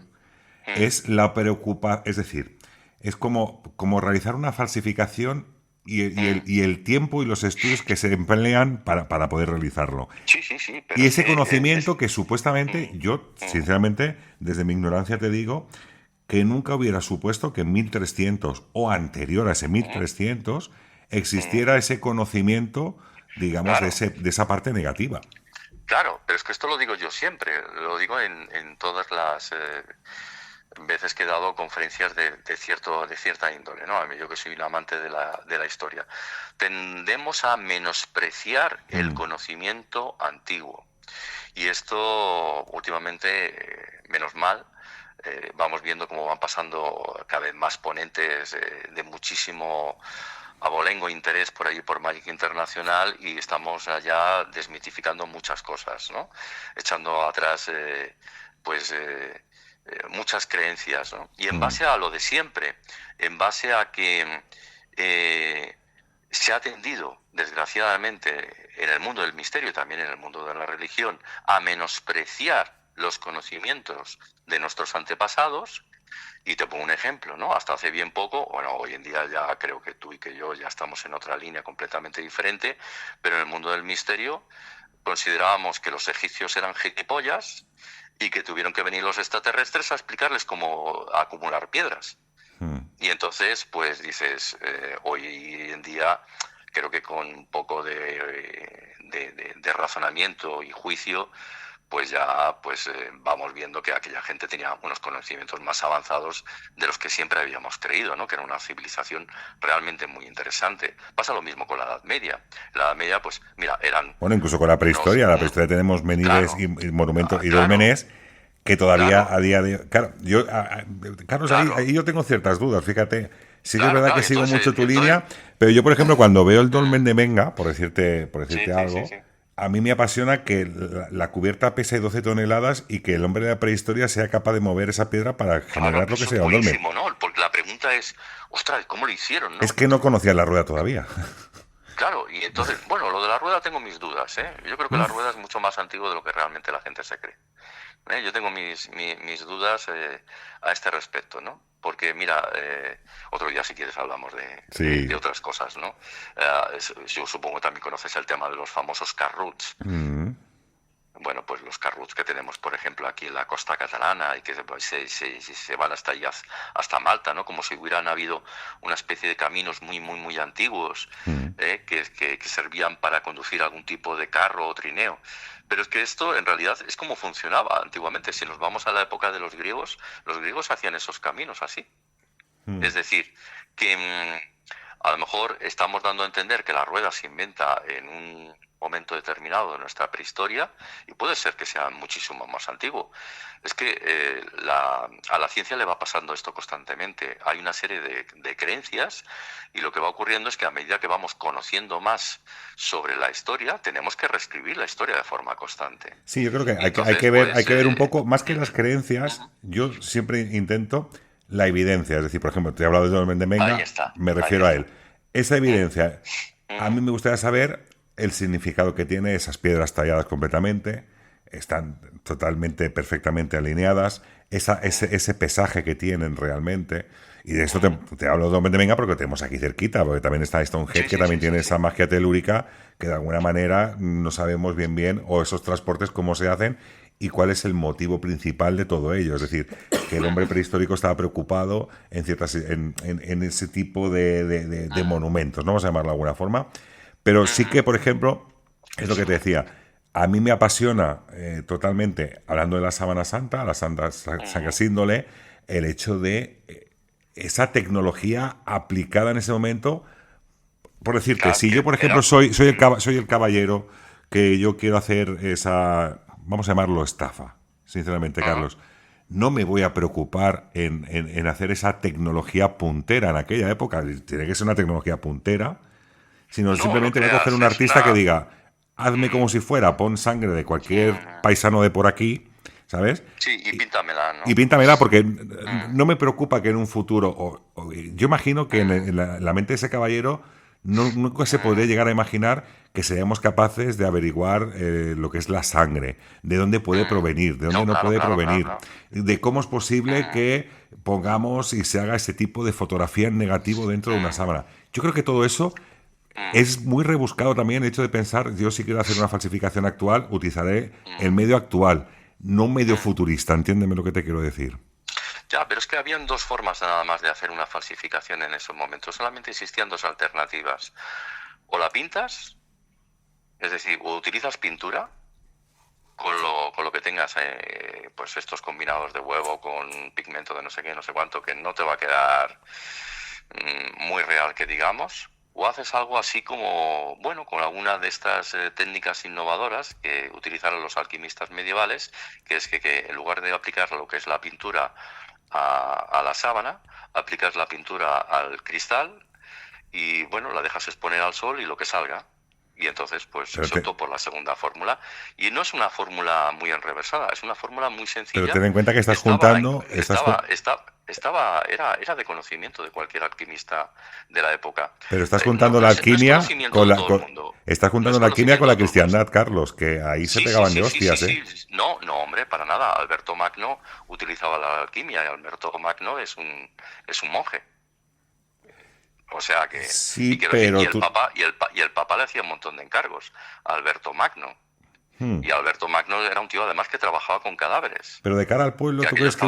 S2: es la preocupación, es decir, es como realizar una falsificación y el tiempo y los estudios que se emplean para poder realizarlo.
S3: Sí.
S2: Y ese conocimiento que supuestamente, yo, sinceramente, desde mi ignorancia te digo, que nunca hubiera supuesto que en 1300 o anterior a ese 1300 existiera ese conocimiento, digamos,
S3: Claro.
S2: de esa parte negativa.
S3: Claro, pero es que esto lo digo yo siempre, lo digo en todas las veces que he dado conferencias de cierta índole, ¿no? A mí, yo que soy un amante de la historia. Tendemos a menospreciar el conocimiento antiguo. Y esto últimamente, menos mal, vamos viendo cómo van pasando cada vez más ponentes de muchísimo abolengo interés por ahí por Magic Internacional y estamos allá desmitificando muchas cosas, ¿no? Echando atrás muchas creencias, ¿no? Y en base a lo de siempre, en base a que se ha tendido, desgraciadamente, en el mundo del misterio y también en el mundo de la religión, a menospreciar los conocimientos de nuestros antepasados. Y te pongo un ejemplo, ¿no? Hasta hace bien poco, bueno, hoy en día ya creo que tú y que yo ya estamos en otra línea completamente diferente, pero en el mundo del misterio considerábamos que los egipcios eran gilipollas y que tuvieron que venir los extraterrestres a explicarles cómo acumular piedras. Y entonces, pues dices, hoy en día creo que con un poco de razonamiento y juicio, pues ya vamos viendo que aquella gente tenía unos conocimientos más avanzados de los que siempre habíamos creído, ¿no? Que era una civilización realmente muy interesante. Pasa lo mismo con la Edad Media. La Edad Media, pues mira, eran...
S2: Bueno, incluso con la prehistoria. La prehistoria tenemos Menides y monumentos y dólmenes que todavía a día de... Claro, Carlos, ahí yo tengo ciertas dudas, fíjate. Sí que es verdad que sigo mucho tu línea, pero yo, por ejemplo, cuando veo el dolmen de Menga, por decirte algo... Sí. A mí me apasiona que la cubierta pese 12 toneladas y que el hombre de la prehistoria sea capaz de mover esa piedra para generar lo que sea un dolmen.
S3: ¿No? Porque la pregunta es, ostras, ¿cómo lo hicieron? ¿No?
S2: Es que no conocía la rueda todavía.
S3: Claro, y entonces, bueno, lo de la rueda tengo mis dudas, ¿eh? Yo creo que la rueda es mucho más antiguo de lo que realmente la gente se cree. Yo tengo mis dudas a este respecto, ¿no? Porque, mira, otro día si quieres hablamos de otras cosas, ¿no? Yo supongo que también conoces el tema de los famosos carruts. Bueno, pues los carruts que tenemos, por ejemplo, aquí en la costa catalana y que se van hasta allá, hasta Malta, ¿no? Como si hubieran habido una especie de caminos muy, muy, muy antiguos que servían para conducir algún tipo de carro o trineo. Pero es que esto en realidad es como funcionaba antiguamente. Si nos vamos a la época de los griegos hacían esos caminos así. Es decir, que a lo mejor estamos dando a entender que la rueda se inventa en momento determinado de nuestra prehistoria, y puede ser que sea muchísimo más antiguo. Es que a la ciencia le va pasando esto constantemente. Hay una serie de creencias, y lo que va ocurriendo es que a medida que vamos conociendo más sobre la historia, tenemos que reescribir la historia de forma constante.
S2: Sí, yo creo que
S3: Entonces,
S2: hay que ver un poco, más que las creencias, yo siempre intento la evidencia. Es decir, por ejemplo, te he hablado de Dolmen de Menga,
S3: ahí está,
S2: me refiero a él. Esa evidencia,
S3: Mm.
S2: a mí me gustaría saber el significado que tiene esas piedras talladas completamente, están totalmente, perfectamente alineadas, ese pesaje que tienen realmente. Y de esto te hablo de Dolmen de Menga porque lo tenemos aquí cerquita, porque también está Stonehenge, que también tiene esa magia telúrica que de alguna manera no sabemos bien, o esos transportes cómo se hacen y cuál es el motivo principal de todo ello. Es decir, que el hombre prehistórico estaba preocupado en ese tipo de monumentos, ¿no? Vamos a llamarlo de alguna forma. Pero sí que, por ejemplo, es lo que te decía, a mí me apasiona totalmente, hablando de la Sábana Santa, la Santa Síndole, el hecho de esa tecnología aplicada en ese momento. Por decirte,
S3: Claro,
S2: si yo, por ejemplo, soy el caballero que yo quiero hacer esa, vamos a llamarlo estafa, sinceramente, Carlos, no me voy a preocupar en hacer esa tecnología puntera en aquella época. Tiene que ser una tecnología puntera, sino simplemente voy a coger un artista que diga, hazme como si fuera, pon sangre de cualquier paisano de por aquí, ¿sabes?
S3: Sí, y píntamela, ¿no?
S2: Y píntamela porque no me preocupa que en un futuro, yo imagino que en la mente de ese caballero nunca se podría llegar a imaginar que seríamos capaces de averiguar lo que es la sangre, de dónde puede provenir, de dónde no puede provenir, de cómo es posible que pongamos y se haga ese tipo de fotografía en negativo dentro de una sábana. Yo creo que todo eso es muy rebuscado también el hecho de pensar, yo si quiero hacer una falsificación actual, utilizaré el medio actual, no un medio futurista, entiéndeme lo que te quiero decir.
S3: Ya, pero es que habían dos formas nada más de hacer una falsificación en esos momentos. Solamente existían dos alternativas. O la pintas, es decir, o utilizas pintura con lo que tengas, pues estos combinados de huevo con pigmento de no sé qué, no sé cuánto, que no te va a quedar muy real, que digamos. O haces algo así como, bueno, con alguna de estas técnicas innovadoras que utilizaron los alquimistas medievales, que es que en lugar de aplicar lo que es la pintura a la sábana, aplicas la pintura al cristal y, bueno, la dejas exponer al sol y lo que salga. Y entonces, pues, se optó por la segunda fórmula. Y no es una fórmula muy enrevesada, es una fórmula muy sencilla.
S2: Pero ten en cuenta que estás juntando...
S3: Era de conocimiento de cualquier alquimista de la época.
S2: Pero estás juntando la alquimia con la... Estás juntando la alquimia con la cristiandad, Carlos, que ahí se pegaban de hostias, ¿eh?
S3: No, hombre, para nada. Alberto Magno utilizaba la alquimia y Alberto Magno es un monje. O sea que,
S2: sí,
S3: pero el Papa le hacía un montón de encargos a Alberto Magno. Y Alberto Magno era un tío además que trabajaba con cadáveres.
S2: Pero de cara al pueblo, ¿tú crees que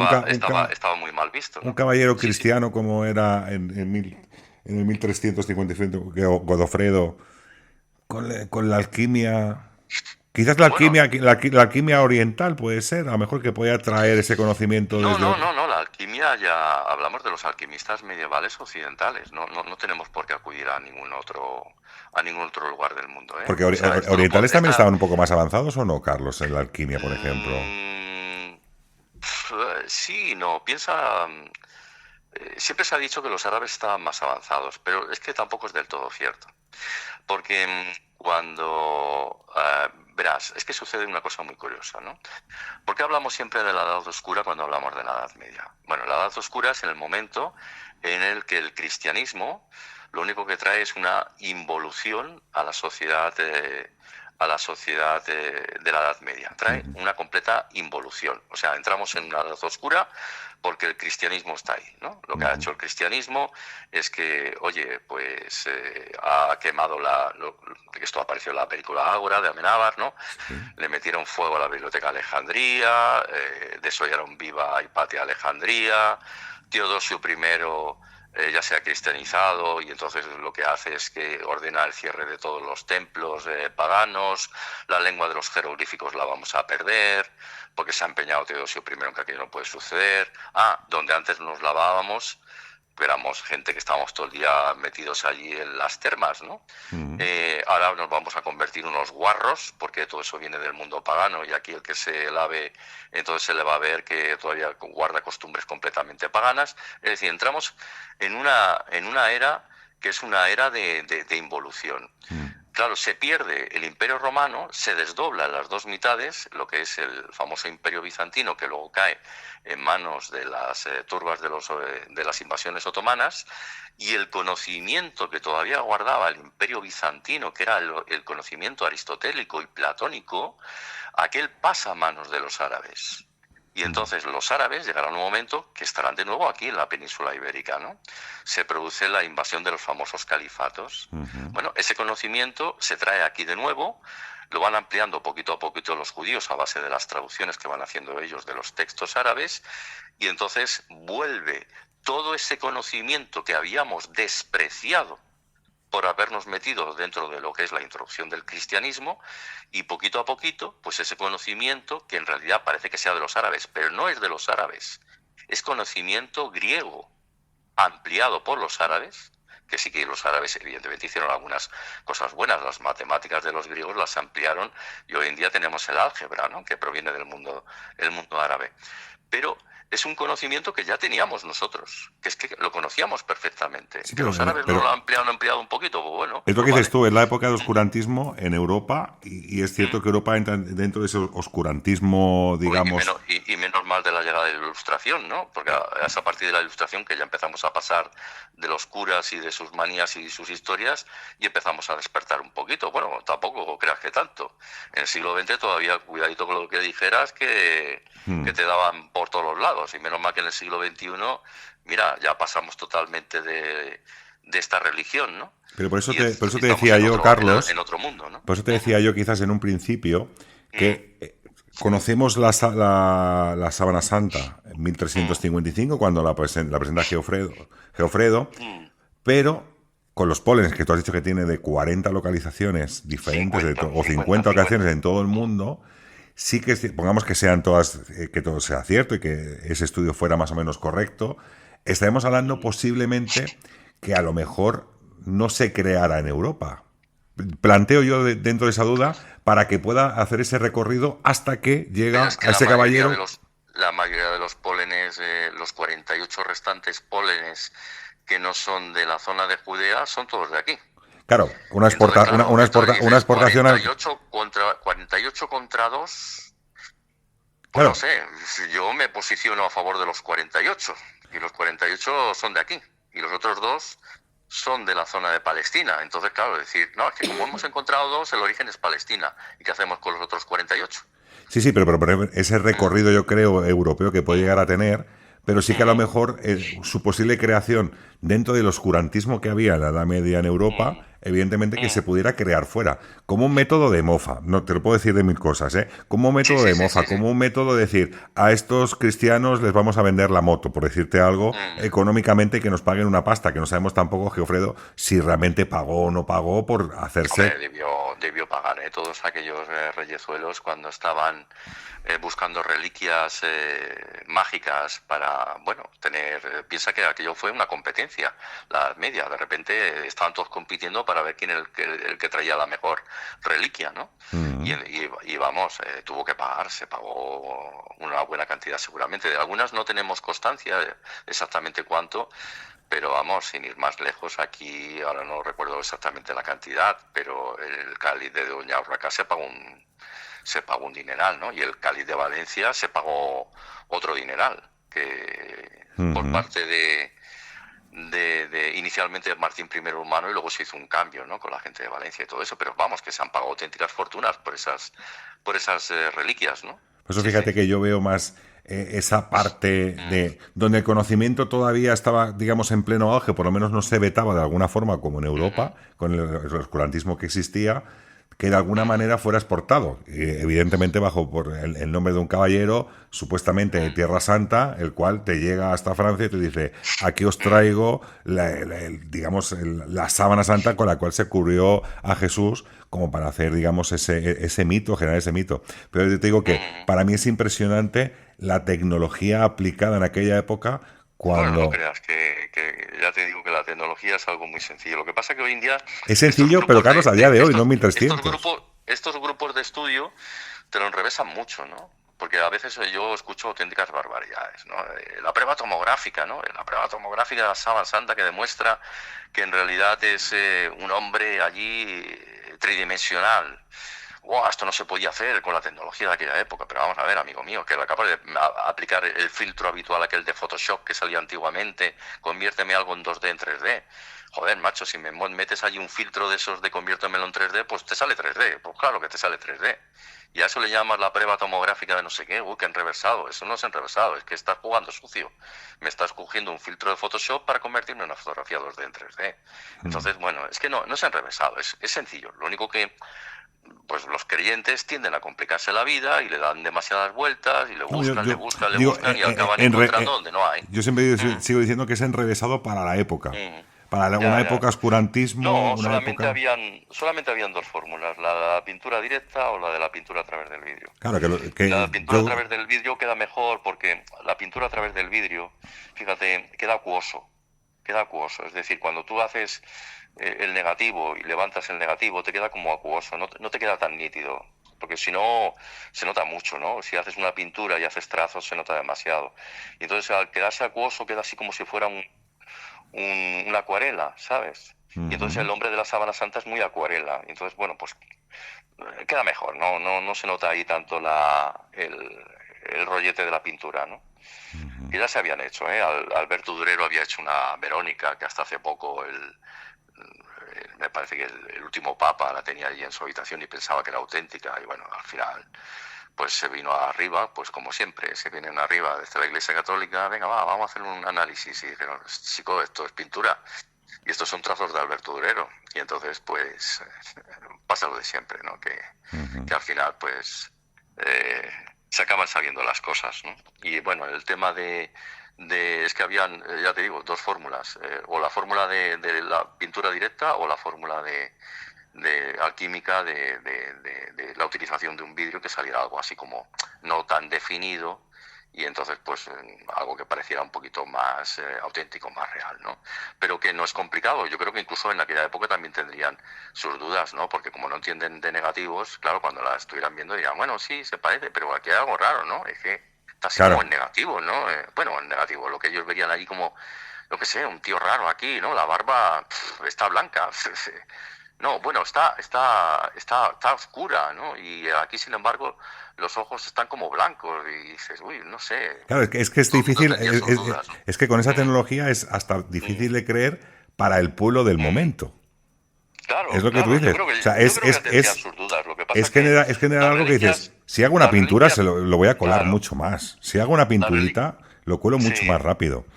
S3: estaba muy mal visto, ¿no?
S2: Un caballero cristiano como era en el 1355 Godofredo, con la alquimia... Quizás la alquimia oriental puede ser, a lo mejor que pueda traer ese conocimiento
S3: No, la alquimia ya hablamos de los alquimistas medievales occidentales, no tenemos por qué acudir a ningún otro lugar del mundo, ¿eh?
S2: Porque orientales también estaban un poco más avanzados, ¿o no, Carlos, en la alquimia, por ejemplo?
S3: Sí, no, piensa... siempre se ha dicho que los árabes estaban más avanzados, pero es que tampoco es del todo cierto. Porque cuando... verás, es que sucede una cosa muy curiosa, ¿no? ¿Por qué hablamos siempre de la Edad Oscura cuando hablamos de la Edad Media? Bueno, la Edad Oscura es en el momento en el que el cristianismo lo único que trae es una involución a la sociedad de la Edad Media. Trae una completa involución. O sea, entramos en una Edad Oscura porque el cristianismo está ahí, ¿no? Lo que ha hecho el cristianismo es que, oye, pues ha quemado esto apareció en la película Ágora de Amenábar, ¿no? Sí. Le metieron fuego a la Biblioteca de Alejandría, desollaron viva a Hipatia de Alejandría, Teodosio I ya se ha cristianizado y entonces lo que hace es que ordena el cierre de todos los templos paganos, la lengua de los jeroglíficos la vamos a perder, porque se ha empeñado Teodosio I en que aquello no puede suceder. Donde antes nos lavábamos, éramos gente que estábamos todo el día metidos allí en las termas, ¿no? Ahora nos vamos a convertir en unos guarros, porque todo eso viene del mundo pagano, y aquí el que se lave, entonces se le va a ver que todavía guarda costumbres completamente paganas. Es decir, entramos en una era que es una era de involución. Claro, se pierde el Imperio Romano, se desdobla en las dos mitades, lo que es el famoso Imperio Bizantino, que luego cae en manos de las turbas de las invasiones otomanas, y el conocimiento que todavía guardaba el Imperio Bizantino, que era el conocimiento aristotélico y platónico, aquel pasa a manos de los árabes. Y entonces los árabes llegarán a un momento que estarán de nuevo aquí en la península ibérica, ¿no? Se produce la invasión de los famosos califatos. Bueno, ese conocimiento se trae aquí de nuevo, lo van ampliando poquito a poquito los judíos a base de las traducciones que van haciendo ellos de los textos árabes, y entonces vuelve todo ese conocimiento que habíamos despreciado por habernos metido dentro de lo que es la introducción del cristianismo, y poquito a poquito, pues ese conocimiento, que en realidad parece que sea de los árabes, pero no es de los árabes, es conocimiento griego, ampliado por los árabes, que sí que los árabes evidentemente hicieron algunas cosas buenas, las matemáticas de los griegos las ampliaron, y hoy en día tenemos el álgebra, ¿no?, que proviene del mundo árabe. Pero es un conocimiento que ya teníamos nosotros, que es que lo conocíamos perfectamente.
S2: Sí,
S3: que los árabes no lo han ampliado un poquito, pues bueno.
S2: Es lo que dices tú, es la época de oscurantismo en Europa, y es cierto que Europa entra dentro de ese oscurantismo, digamos...
S3: Y menos mal de la llegada de la Ilustración, ¿no? Porque es a partir de la Ilustración que ya empezamos a pasar de los curas y de sus manías y sus historias, y empezamos a despertar un poquito. Bueno, tampoco creas que tanto. En el siglo XX todavía, cuidadito con lo que dijeras, que te daban por todos los lados. Y menos mal que en el siglo XXI, mira, ya pasamos totalmente de esta religión, ¿no?
S2: Pero por eso te decía yo, Carlos,
S3: en otro mundo, ¿no?
S2: Por eso te decía yo quizás en un principio que conocemos la Sábana Santa en 1355, cuando la presenta Geofredo, pero con los pólenes que tú has dicho que tiene de 40 localizaciones diferentes, o 50 locaciones en todo el mundo... Sí que pongamos que sean todas, que todo sea cierto y que ese estudio fuera más o menos correcto, estaremos hablando posiblemente que a lo mejor no se creara en Europa. Planteo yo dentro de esa duda para que pueda hacer ese recorrido hasta que llega a ese caballero.
S3: La mayoría de los pólenes, los 48 restantes pólenes que no son de la zona de Judea, son todos de aquí.
S2: Claro, una exportación...
S3: 48 contra 2, pues
S2: claro.
S3: No sé, yo me posiciono a favor de los 48, y los 48 son de aquí, y los otros 2 son de la zona de Palestina. Entonces, claro, decir, no, es que como hemos encontrado 2, el origen es Palestina, ¿y qué hacemos con los otros 48?
S2: Sí, pero ese recorrido yo creo europeo que puede llegar a tener, pero sí que a lo mejor su posible creación dentro del oscurantismo que había en la Edad Media en Europa, evidentemente que se pudiera crear fuera, como un método de mofa. No te lo puedo decir de mil cosas, como un método de mofa, como un método de decir, a estos cristianos les vamos a vender la moto, por decirte algo, económicamente, que nos paguen una pasta, que no sabemos tampoco, Geofredo, si realmente pagó o no pagó por hacerse...
S3: Hombre, debió pagar, todos aquellos reyezuelos cuando estaban buscando reliquias mágicas para, bueno, tener... piensa que aquello fue una competencia, la media, de repente estaban todos compitiendo para ver quién era el que traía la mejor reliquia, ¿no? Y vamos, tuvo que pagar, se pagó una buena cantidad seguramente. De algunas no tenemos constancia de exactamente cuánto, pero vamos, sin ir más lejos, aquí, ahora no recuerdo exactamente la cantidad, pero el cáliz de Doña Urraca se pagó un dineral, ¿no? Y el cáliz de Valencia se pagó otro dineral, que por parte de inicialmente Martín I Humano, y luego se hizo un cambio, ¿no?, con la gente de Valencia y todo eso, pero vamos, que se han pagado auténticas fortunas por esas reliquias, ¿no?
S2: Por eso fíjate que yo veo más esa parte de donde el conocimiento todavía estaba, digamos, en pleno auge, por lo menos no se vetaba de alguna forma como en Europa, con el oscurantismo que existía, que de alguna manera fuera exportado, evidentemente bajo por el nombre de un caballero, supuestamente de Tierra Santa, el cual te llega hasta Francia y te dice, aquí os traigo la sábana santa con la cual se cubrió a Jesús, como para hacer, digamos, ese mito, generar ese mito. Pero yo te digo que para mí es impresionante la tecnología aplicada en aquella época cuando...
S3: Bueno, no creas que tecnología es algo muy sencillo. Lo que pasa que hoy en día...
S2: Es sencillo, pero Carlos, a día de hoy, no 1300.
S3: Estos grupos de estudio te lo enrevesan mucho, ¿no? Porque a veces yo escucho auténticas barbaridades, ¿no? La prueba tomográfica, ¿no? La prueba tomográfica de la sábana santa que demuestra que en realidad es un hombre allí tridimensional. Wow, esto no se podía hacer con la tecnología de aquella época, pero vamos a ver, amigo mío, que era capaz de aplicar el filtro habitual aquel de Photoshop que salía antiguamente, conviérteme algo en 2D, en 3D. Joder, macho, si me metes allí un filtro de esos de conviértemelo en 3D, pues te sale 3D. Pues claro que te sale 3D. Y a eso le llamas la prueba tomográfica de no sé qué. Uy, que enreversado. Eso no es enreversado, es que estás jugando sucio. Me estás cogiendo un filtro de Photoshop para convertirme en una fotografía 2D en 3D. Entonces, bueno, es que no es enreversado, es sencillo. Lo único que pues los creyentes tienden a complicarse la vida y le dan demasiadas vueltas y le buscan, y acaban encontrando donde no hay.
S2: Yo siempre sigo diciendo que es enrevesado para la época. Para una época oscurantismo.
S3: No,
S2: una
S3: solamente habían dos fórmulas, la de la pintura directa o la de la pintura a través del vidrio.
S2: Claro,
S3: la pintura a través del vidrio queda mejor porque la pintura a través del vidrio, fíjate, queda acuoso. Es decir, cuando tú haces el negativo y levantas el negativo, te queda como acuoso, no te queda tan nítido. Porque si no, se nota mucho, ¿no? Si haces una pintura y haces trazos, se nota demasiado. Y entonces, al quedarse acuoso, queda así como si fuera una acuarela, ¿sabes? Y entonces el hombre de la sábana santa es muy acuarela. Y entonces, bueno, pues queda mejor, no se nota ahí tanto el rollete de la pintura, ¿no? Que ya se habían hecho, ¿eh? Alberto Durero había hecho una Verónica, que hasta hace poco me parece que el último papa la tenía allí en su habitación y pensaba que era auténtica. Y bueno, al final pues se vino arriba, pues como siempre, se vienen arriba desde la Iglesia Católica, venga, vamos a hacer un análisis. Y dijeron, chico, esto es pintura y estos son trazos de Alberto Durero. Y entonces, pues, pasa lo de siempre, ¿no? Que al final, pues, se acaban sabiendo las cosas, ¿no? Y bueno, el tema es que habían, ya te digo, dos fórmulas, o la fórmula de la pintura directa o la fórmula de alquímica de la utilización de un vidrio que saliera algo así como no tan definido y entonces pues algo que pareciera un poquito más auténtico, más real, ¿no? Pero que no es complicado. Yo creo que incluso en aquella época también tendrían sus dudas, ¿no? Porque como no entienden de negativos, claro, cuando la estuvieran viendo dirían, bueno, sí, se parece, pero aquí hay algo raro, ¿no? Es que está así como en negativo, ¿no? Bueno, en negativo, lo que ellos verían allí como, lo que sé, un tío raro aquí, ¿no? La barba está blanca. No, bueno, está oscura, ¿no? Y aquí, sin embargo, los ojos están como blancos y dices, uy, no sé.
S2: Claro, es que es difícil, es que con esa tecnología es hasta difícil de creer para el pueblo del momento.
S3: Claro,
S2: es lo que tú dices. Es generar algo que dices, si hago una pintura lo voy a colar mucho más. Si hago una pinturita, lo cuelo mucho más rápido.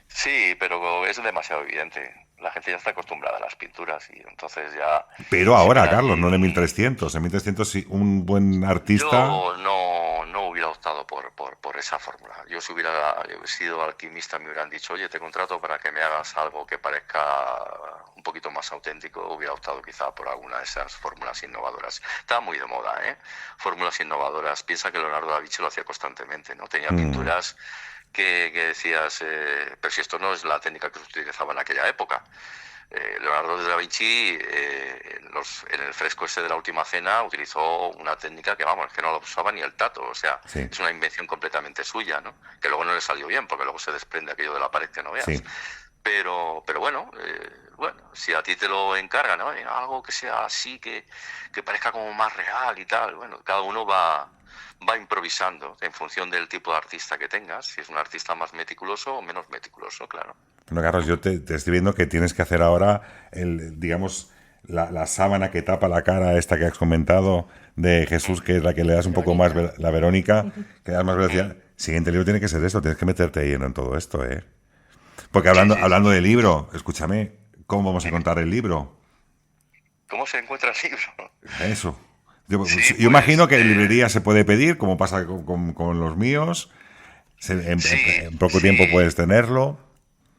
S3: Sí, pero es demasiado evidente. La gente ya está acostumbrada a las pinturas y entonces ya...
S2: Pero ahora, Carlos, no de 1300. En 1300 sí, un buen artista...
S3: Yo no hubiera optado por esa fórmula. Yo si hubiera sido alquimista me hubieran dicho, oye, te contrato para que me hagas algo que parezca un poquito más auténtico. Hubiera optado quizá por alguna de esas fórmulas innovadoras. Estaba muy de moda, ¿eh? Fórmulas innovadoras. Piensa que Leonardo da Vinci lo hacía constantemente, ¿no? Tenía pinturas... Que decías, pero si esto no es la técnica que se utilizaba en aquella época. Leonardo da Vinci, en el fresco ese de la Última Cena, utilizó una técnica que, vamos, que no lo usaba ni el Tato. O sea, es una invención completamente suya, ¿no? Que luego no le salió bien, porque luego se desprende aquello de la pared que no veas. Sí. Pero bueno, si a ti te lo encargan, ¿no? Algo que sea así, que parezca como más real y tal. Bueno, cada uno va improvisando en función del tipo de artista que tengas, si es un artista más meticuloso o menos meticuloso, claro.
S2: Bueno, Carlos, yo te estoy viendo que tienes que hacer ahora, digamos, la sábana que tapa la cara esta que has comentado de Jesús, que es la que le das un poco más, la Verónica, que le das más velocidad. Siguiente libro tiene que ser esto, tienes que meterte lleno en todo esto, ¿eh? Porque hablando del libro, escúchame, ¿cómo vamos a contar el libro?
S3: ¿Cómo se encuentra el libro?
S2: Eso. Yo imagino que en librería se puede pedir, como pasa con los míos. En poco tiempo puedes tenerlo.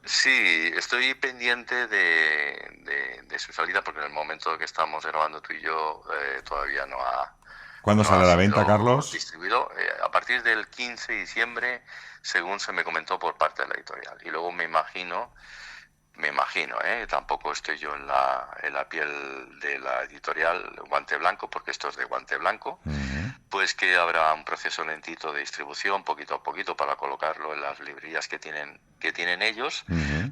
S3: Sí, estoy pendiente de su salida, porque en el momento que estamos grabando tú y yo todavía no ha...
S2: ¿Cuándo sale a la venta, Carlos?
S3: Distribuido a partir del 15 de diciembre, según se me comentó por parte de la editorial. Y luego me imagino me imagino, tampoco estoy yo en la piel de la editorial Guante Blanco, porque esto es de Guante Blanco, pues que habrá un proceso lentito de distribución, poquito a poquito, para colocarlo en las librerías que tienen ellos.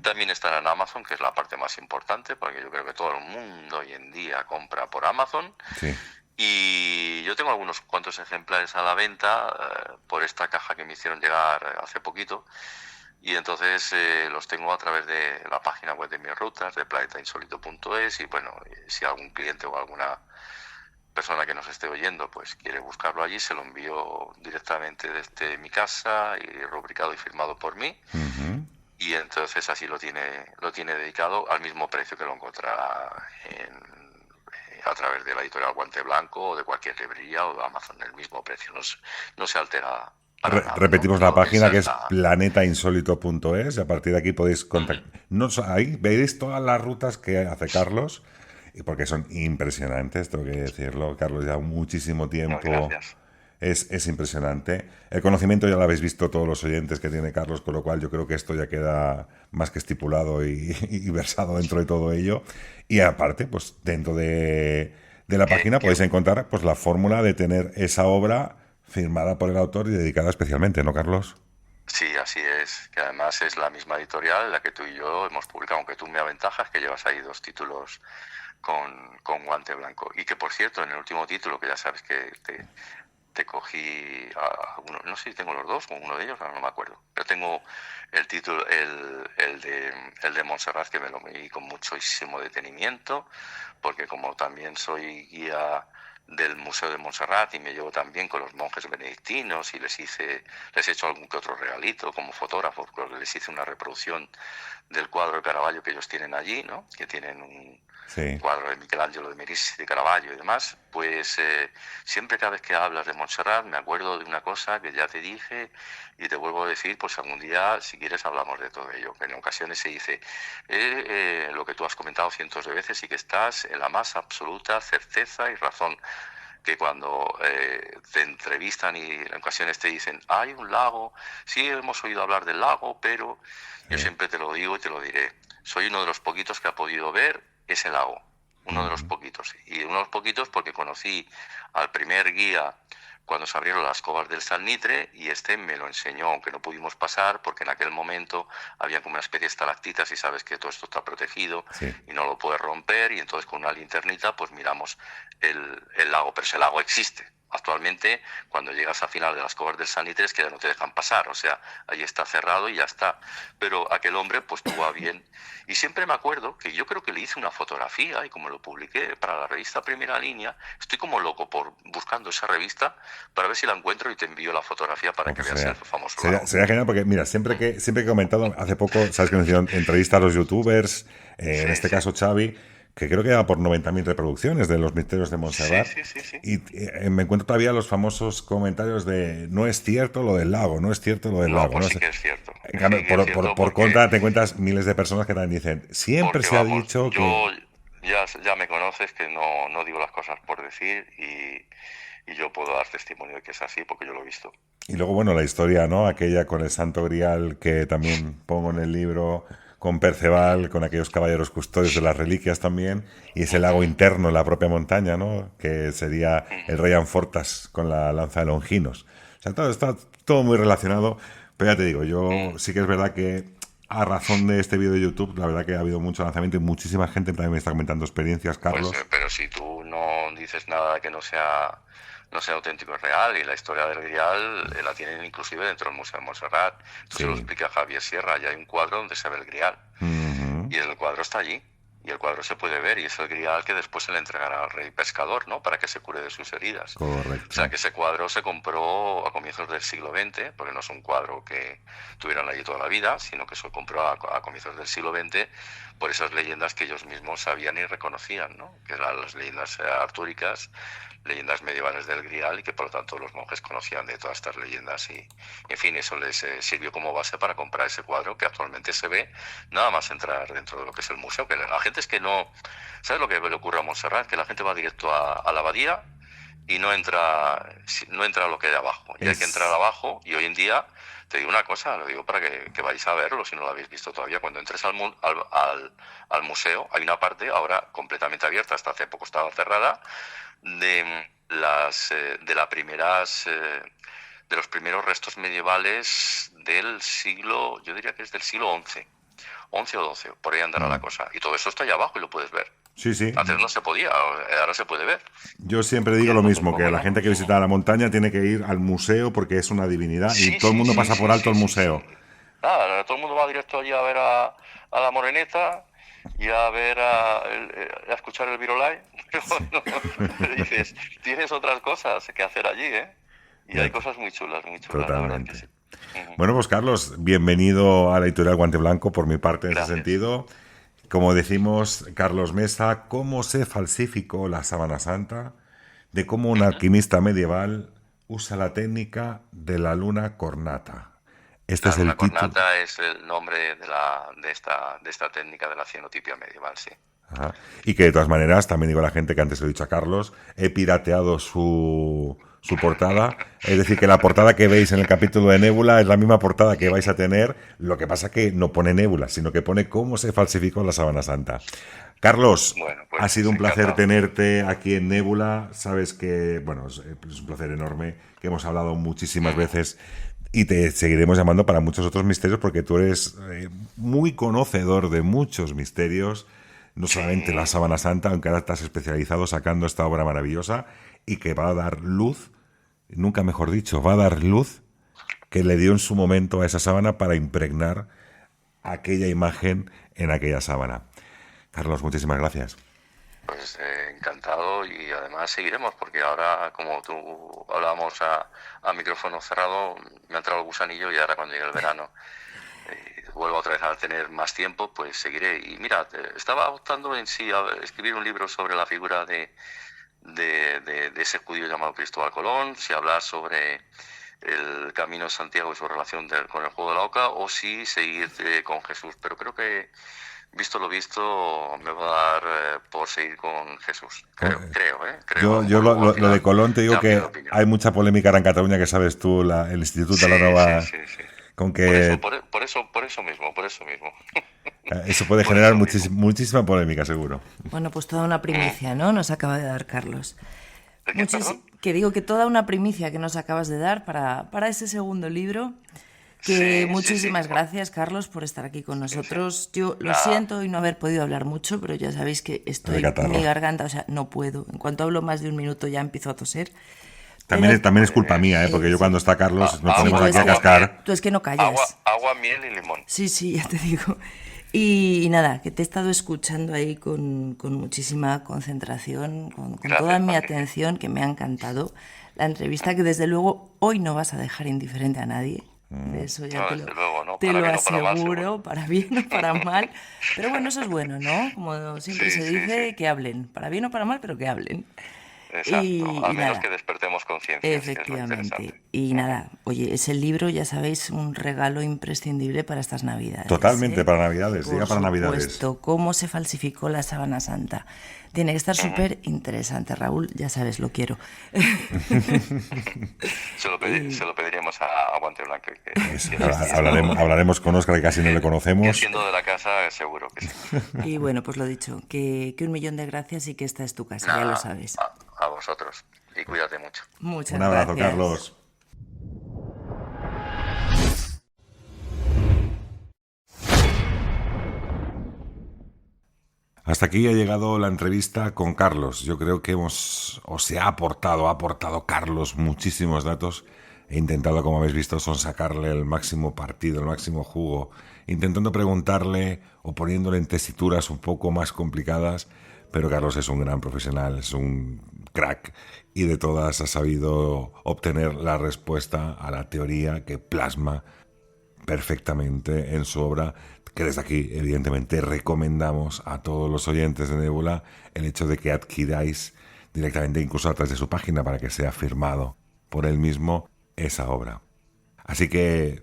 S3: También estará en Amazon, que es la parte más importante, porque yo creo que todo el mundo hoy en día compra por Amazon.
S2: Sí.
S3: Y yo tengo algunos cuantos ejemplares a la venta por esta caja que me hicieron llegar hace poquito. Y entonces los tengo a través de la página web de mis rutas, de planetainsolito.es, y bueno, si algún cliente o alguna persona que nos esté oyendo pues quiere buscarlo allí, se lo envío directamente desde mi casa, y rubricado y firmado por mí. Y entonces así lo tiene dedicado al mismo precio que lo encontrará a través de la editorial Guante Blanco o de cualquier librería o de Amazon, el mismo precio, no se altera.
S2: Repetimos la página, que es planetainsólito.es, y a partir de aquí podéis contactar. Ahí veréis todas las rutas que hace Carlos, y porque son impresionantes, tengo que decirlo. Carlos lleva muchísimo tiempo.
S3: No, gracias.
S2: Es impresionante. El conocimiento ya lo habéis visto todos los oyentes que tiene Carlos, con lo cual yo creo que esto ya queda más que estipulado y versado dentro de todo ello. Y aparte, pues dentro de la página podéis encontrar pues la fórmula de tener esa obra firmada por el autor y dedicada especialmente, ¿no, Carlos?
S3: Sí, así es, que además es la misma editorial en la que tú y yo hemos publicado, aunque tú me aventajas, que llevas ahí 2 títulos con Guante Blanco. Y que, por cierto, en el último título, que ya sabes que te cogí a uno, no sé si tengo los 2 o uno de ellos, no me acuerdo, pero tengo el título, el de Montserrat, que me lo leí con muchísimo detenimiento, porque como también soy guía del Museo de Montserrat y me llevo también con los monjes benedictinos y les he hecho algún que otro regalito como fotógrafo, porque les hice una reproducción del cuadro de Caravaggio que ellos tienen allí, ¿no? Que tienen un cuadro de Michelangelo, de Merisi, de Caravaggio y demás. Pues siempre, cada vez que hablas de Montserrat, me acuerdo de una cosa que ya te dije y te vuelvo a decir, pues algún día, si quieres, hablamos de todo ello. En ocasiones se dice lo que tú has comentado cientos de veces, y que estás en la más absoluta certeza y razón, que cuando te entrevistan y en ocasiones te dicen, hay un lago, sí hemos oído hablar del lago, pero yo siempre te lo digo y te lo diré, soy uno de los poquitos que ha podido ver ese lago, uno de los poquitos, y uno de los poquitos porque conocí al primer guía cuando se abrieron las covas del San Nitre, y me lo enseñó, aunque no pudimos pasar porque en aquel momento había como una especie de estalactitas y sabes que todo esto está protegido y no lo puedes romper, y entonces con una linternita pues miramos el lago, pero ese lago existe. Actualmente, cuando llegas al final de las covas del San Nitre, es que ya no te dejan pasar, o sea, ahí está cerrado y ya está. Pero aquel hombre pues tuvo a bien, y siempre me acuerdo que yo creo que le hice una fotografía, y como lo publiqué para la revista Primera Línea, estoy como loco buscando esa revista para ver si la encuentro y te envío la fotografía para que veas el famoso lago.
S2: Sería genial, porque mira, siempre que he comentado, hace poco, sabes que me hicieron entrevista a los youtubers, en este caso Xavi, que creo que va por 90.000 reproducciones de Los Misterios de Montserrat.
S3: Sí.
S2: Y me encuentro todavía los famosos comentarios de no es cierto lo del lago, no es cierto lo del lago.
S3: Pues
S2: no
S3: sí que es cierto.
S2: En cambio, por contra te encuentras miles de personas que también dicen, siempre se ha dicho que...
S3: Ya me conoces, que no digo las cosas por decir, y yo puedo dar testimonio de que es así porque yo lo he visto.
S2: Y luego, bueno, la historia, ¿no? Aquella con el Santo Grial que también pongo en el libro, con Perceval, con aquellos caballeros custodios de las reliquias también, y ese lago interno en la propia montaña, ¿no? Que sería el rey Anfortas con la lanza de Longinos. O sea, está todo muy relacionado, pero ya te digo, yo sí que es verdad que a razón de este vídeo de YouTube, la verdad que ha habido mucho lanzamiento y muchísima gente también me está comentando experiencias, Carlos.
S3: Pues, pero si tú no dices nada que no sea auténtico y real, y la historia del Grial la tienen inclusive dentro del Museo de Montserrat. Entonces se lo explica Javier Sierra, ya hay un cuadro donde se ve el Grial, y el cuadro está allí, y el cuadro se puede ver, y es el Grial que después se le entregará al rey pescador, ¿no? Para que se cure de sus heridas.
S2: Correcto.
S3: O sea, que ese cuadro se compró a comienzos del siglo XX, porque no es un cuadro que tuvieran allí toda la vida, sino que se compró a comienzos del siglo XX por esas leyendas que ellos mismos sabían y reconocían, ¿no? Que eran las leyendas artúricas, leyendas medievales del Grial, y que por lo tanto los monjes conocían de todas estas leyendas, y en fin, eso les sirvió como base para comprar ese cuadro, que actualmente se ve nada más entrar dentro de lo que es el museo, que la gente es que no... ¿Sabes lo que le ocurre a Montserrat? Que la gente va directo a la abadía y no entra a lo que hay abajo, y hay que entrar abajo, y hoy en día Te digo una cosa, lo digo para que vayáis a verlo si no lo habéis visto todavía. Cuando entres al museo, hay una parte ahora completamente abierta, hasta hace poco estaba cerrada, de los primeros restos medievales del siglo, yo diría que es del siglo XI o XII, por ahí andará la cosa. Y todo eso está allá abajo y lo puedes ver.
S2: Sí, sí.
S3: Antes no se podía, ahora se puede ver.
S2: Yo siempre digo lo mismo, que la gente que visita la montaña tiene que ir al museo porque es una divinidad y todo el mundo pasa por alto el museo.
S3: Nada, todo el mundo va directo allí a ver a la Moreneta y a ver a escuchar el Virolai. Dices, tienes otras cosas que hacer allí, ¿eh? Y hay cosas muy chulas,
S2: Totalmente.
S3: La verdad que sí.
S2: Bueno, pues Carlos, bienvenido a la editorial Guante Blanco por mi parte en ese sentido. Como decimos, Carlos Mesa, cómo se falsificó la sábana santa, de cómo un alquimista medieval usa la técnica de la luna cornata. Este es el título. La
S3: cornata es el nombre de esta técnica de la cianotipia medieval, sí.
S2: Ajá. Y que de todas maneras, también digo a la gente que antes he dicho a Carlos, he pirateado su portada, es decir, que la portada que veis en el capítulo de Nébula es la misma portada que vais a tener, lo que pasa que no pone Nébula, sino que pone cómo se falsificó la sábana santa. Carlos, pues, ha sido un placer tenerte aquí en Nébula, sabes que, bueno, es un placer enorme, que hemos hablado muchísimas veces y te seguiremos llamando para muchos otros misterios porque tú eres muy conocedor de muchos misterios, no solamente la sábana santa, aunque ahora estás especializado sacando esta obra maravillosa y que va a dar luz, nunca mejor dicho, va a dar luz que le dio en su momento a esa sábana para impregnar aquella imagen en aquella sábana. Carlos, muchísimas gracias.
S3: Pues encantado y además seguiremos porque ahora, como tú hablábamos a micrófono cerrado, me ha entrado el gusanillo y ahora cuando llegue el verano vuelvo otra vez a tener más tiempo, pues seguiré. Y mira, estaba optando en sí a escribir un libro sobre la figura de ese judío llamado Cristóbal Colón, si hablar sobre el Camino de Santiago y su relación con el juego de la oca, o si seguir con Jesús. Pero creo que, visto lo visto, me va a dar por seguir con Jesús. Creo.
S2: Yo lo de Colón te digo que hay mucha polémica ahora en Cataluña, que sabes tú, el Instituto de la Nueva...
S3: Sí.
S2: Con que...
S3: por eso mismo.
S2: Eso puede generar muchísima polémica, seguro.
S1: Bueno, pues toda una primicia, ¿no? Nos acaba de dar Carlos. Que digo que toda una primicia que nos acabas de dar para ese segundo libro. Que muchísimas gracias, Carlos, por estar aquí con nosotros. Yo lo siento y no haber podido hablar mucho, pero ya sabéis que estoy en mi garganta, o sea, no puedo. En cuanto hablo más de un minuto ya empiezo a toser.
S2: También es culpa mía, porque yo cuando está Carlos nos ponemos aquí a cascar.
S1: Tú es que no callas.
S3: Agua, miel y limón.
S1: Sí, ya te digo. Y nada, que te he estado escuchando ahí con muchísima concentración, con toda mi atención, que me ha encantado. La entrevista que desde luego hoy no vas a dejar indiferente a nadie. Eso ya te lo aseguro, para bien o para mal. Pero bueno, eso es bueno, ¿no? Como siempre se dice, que hablen. Para bien o para mal, pero que hablen.
S3: Exacto, al menos que despertemos conciencia.
S1: Efectivamente. Y nada, oye, ese libro, ya sabéis, un regalo imprescindible para estas Navidades.
S2: Totalmente, para Navidades, diga para Navidades.
S1: Por supuesto, cómo se falsificó la sábana santa. Tiene que estar súper interesante, Raúl, ya sabes, lo quiero.
S3: Se lo pediríamos a Guante Blanco.
S2: Hablaremos con Óscar, que casi no le conocemos.
S3: Siendo de la casa, seguro que sí.
S1: Y bueno, pues lo dicho, que 1.000.000 de gracias y que esta es tu casa, ya lo sabes.
S3: A vosotros, y cuídate mucho.
S1: Muchas
S2: gracias. Un abrazo,
S1: gracias.
S2: Carlos. Hasta aquí ha llegado la entrevista con Carlos. Yo creo que se ha aportado Carlos muchísimos datos. He intentado, como habéis visto, sacarle el máximo partido, el máximo jugo, intentando preguntarle o poniéndole en tesituras un poco más complicadas, pero Carlos es un gran profesional, es un crack y de todas ha sabido obtener la respuesta a la teoría que plasma perfectamente en su obra, que desde aquí, evidentemente, recomendamos a todos los oyentes de Nébula el hecho de que adquiráis directamente, incluso a través de su página, para que sea firmado por él mismo esa obra. Así que,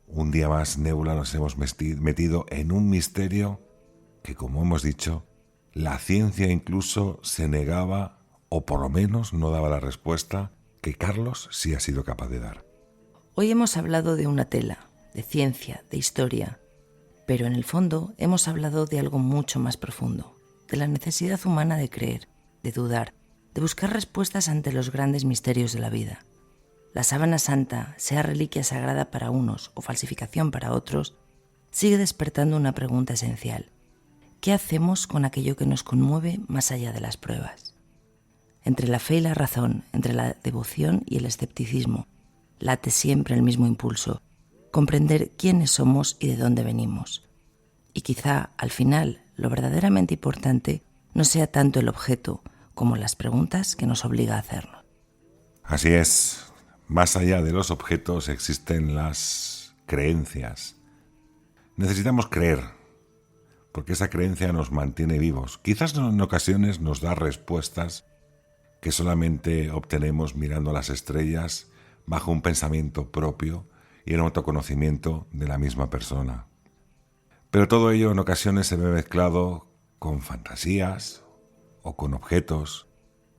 S2: un día más, Nébula, nos hemos metido en un misterio que, como hemos dicho, la ciencia incluso se negaba, o por lo menos no daba la respuesta que Carlos sí ha sido capaz de dar.
S1: Hoy hemos hablado de una tela, de ciencia, de historia, pero en el fondo hemos hablado de algo mucho más profundo, de la necesidad humana de creer, de dudar, de buscar respuestas ante los grandes misterios de la vida. La sábana santa, sea reliquia sagrada para unos o falsificación para otros, sigue despertando una pregunta esencial. ¿Qué hacemos con aquello que nos conmueve más allá de las pruebas? Entre la fe y la razón, entre la devoción y el escepticismo, late siempre el mismo impulso, comprender quiénes somos y de dónde venimos. Y quizá, al final, lo verdaderamente importante no sea tanto el objeto como las preguntas que nos obliga a hacernos.
S2: Así es. Más allá de los objetos existen las creencias. Necesitamos creer, porque esa creencia nos mantiene vivos. Quizás en ocasiones nos da respuestas que solamente obtenemos mirando las estrellas bajo un pensamiento propio y en autoconocimiento de la misma persona. Pero todo ello en ocasiones se ve mezclado con fantasías o con objetos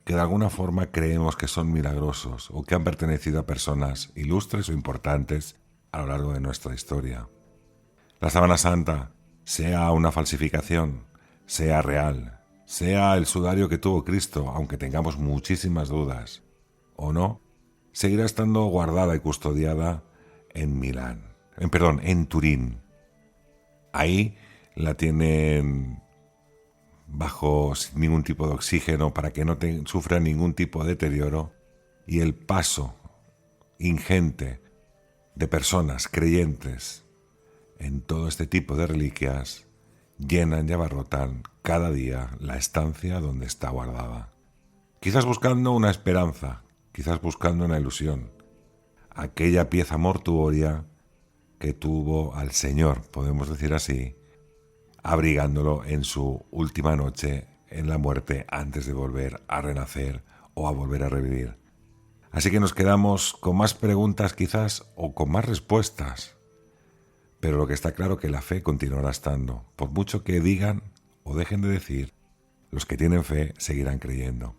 S2: que de alguna forma creemos que son milagrosos o que han pertenecido a personas ilustres o importantes a lo largo de nuestra historia. La sábana santa, sea una falsificación, sea real, sea el sudario que tuvo Cristo, aunque tengamos muchísimas dudas, o no, seguirá estando guardada y custodiada en Turín. Ahí la tienen bajo sin ningún tipo de oxígeno para que no sufra ningún tipo de deterioro, y el paso ingente de personas creyentes en todo este tipo de reliquias llenan y abarrotan cada día la estancia donde está guardada. Quizás buscando una esperanza, quizás buscando una ilusión, aquella pieza mortuoria que tuvo al Señor, podemos decir así, abrigándolo en su última noche en la muerte antes de volver a renacer o a volver a revivir. Así que nos quedamos con más preguntas quizás o con más respuestas, pero lo que está claro que la fe continuará estando. Por mucho que digan o dejen de decir, los que tienen fe seguirán creyendo.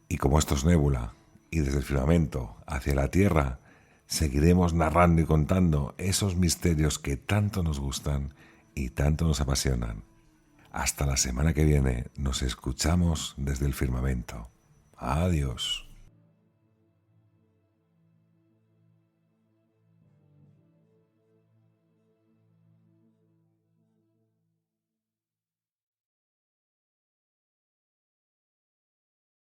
S2: Y como esto es nébula y desde el firmamento hacia la tierra, seguiremos narrando y contando esos misterios que tanto nos gustan y tanto nos apasionan. Hasta la semana que viene nos escuchamos desde el firmamento. Adiós.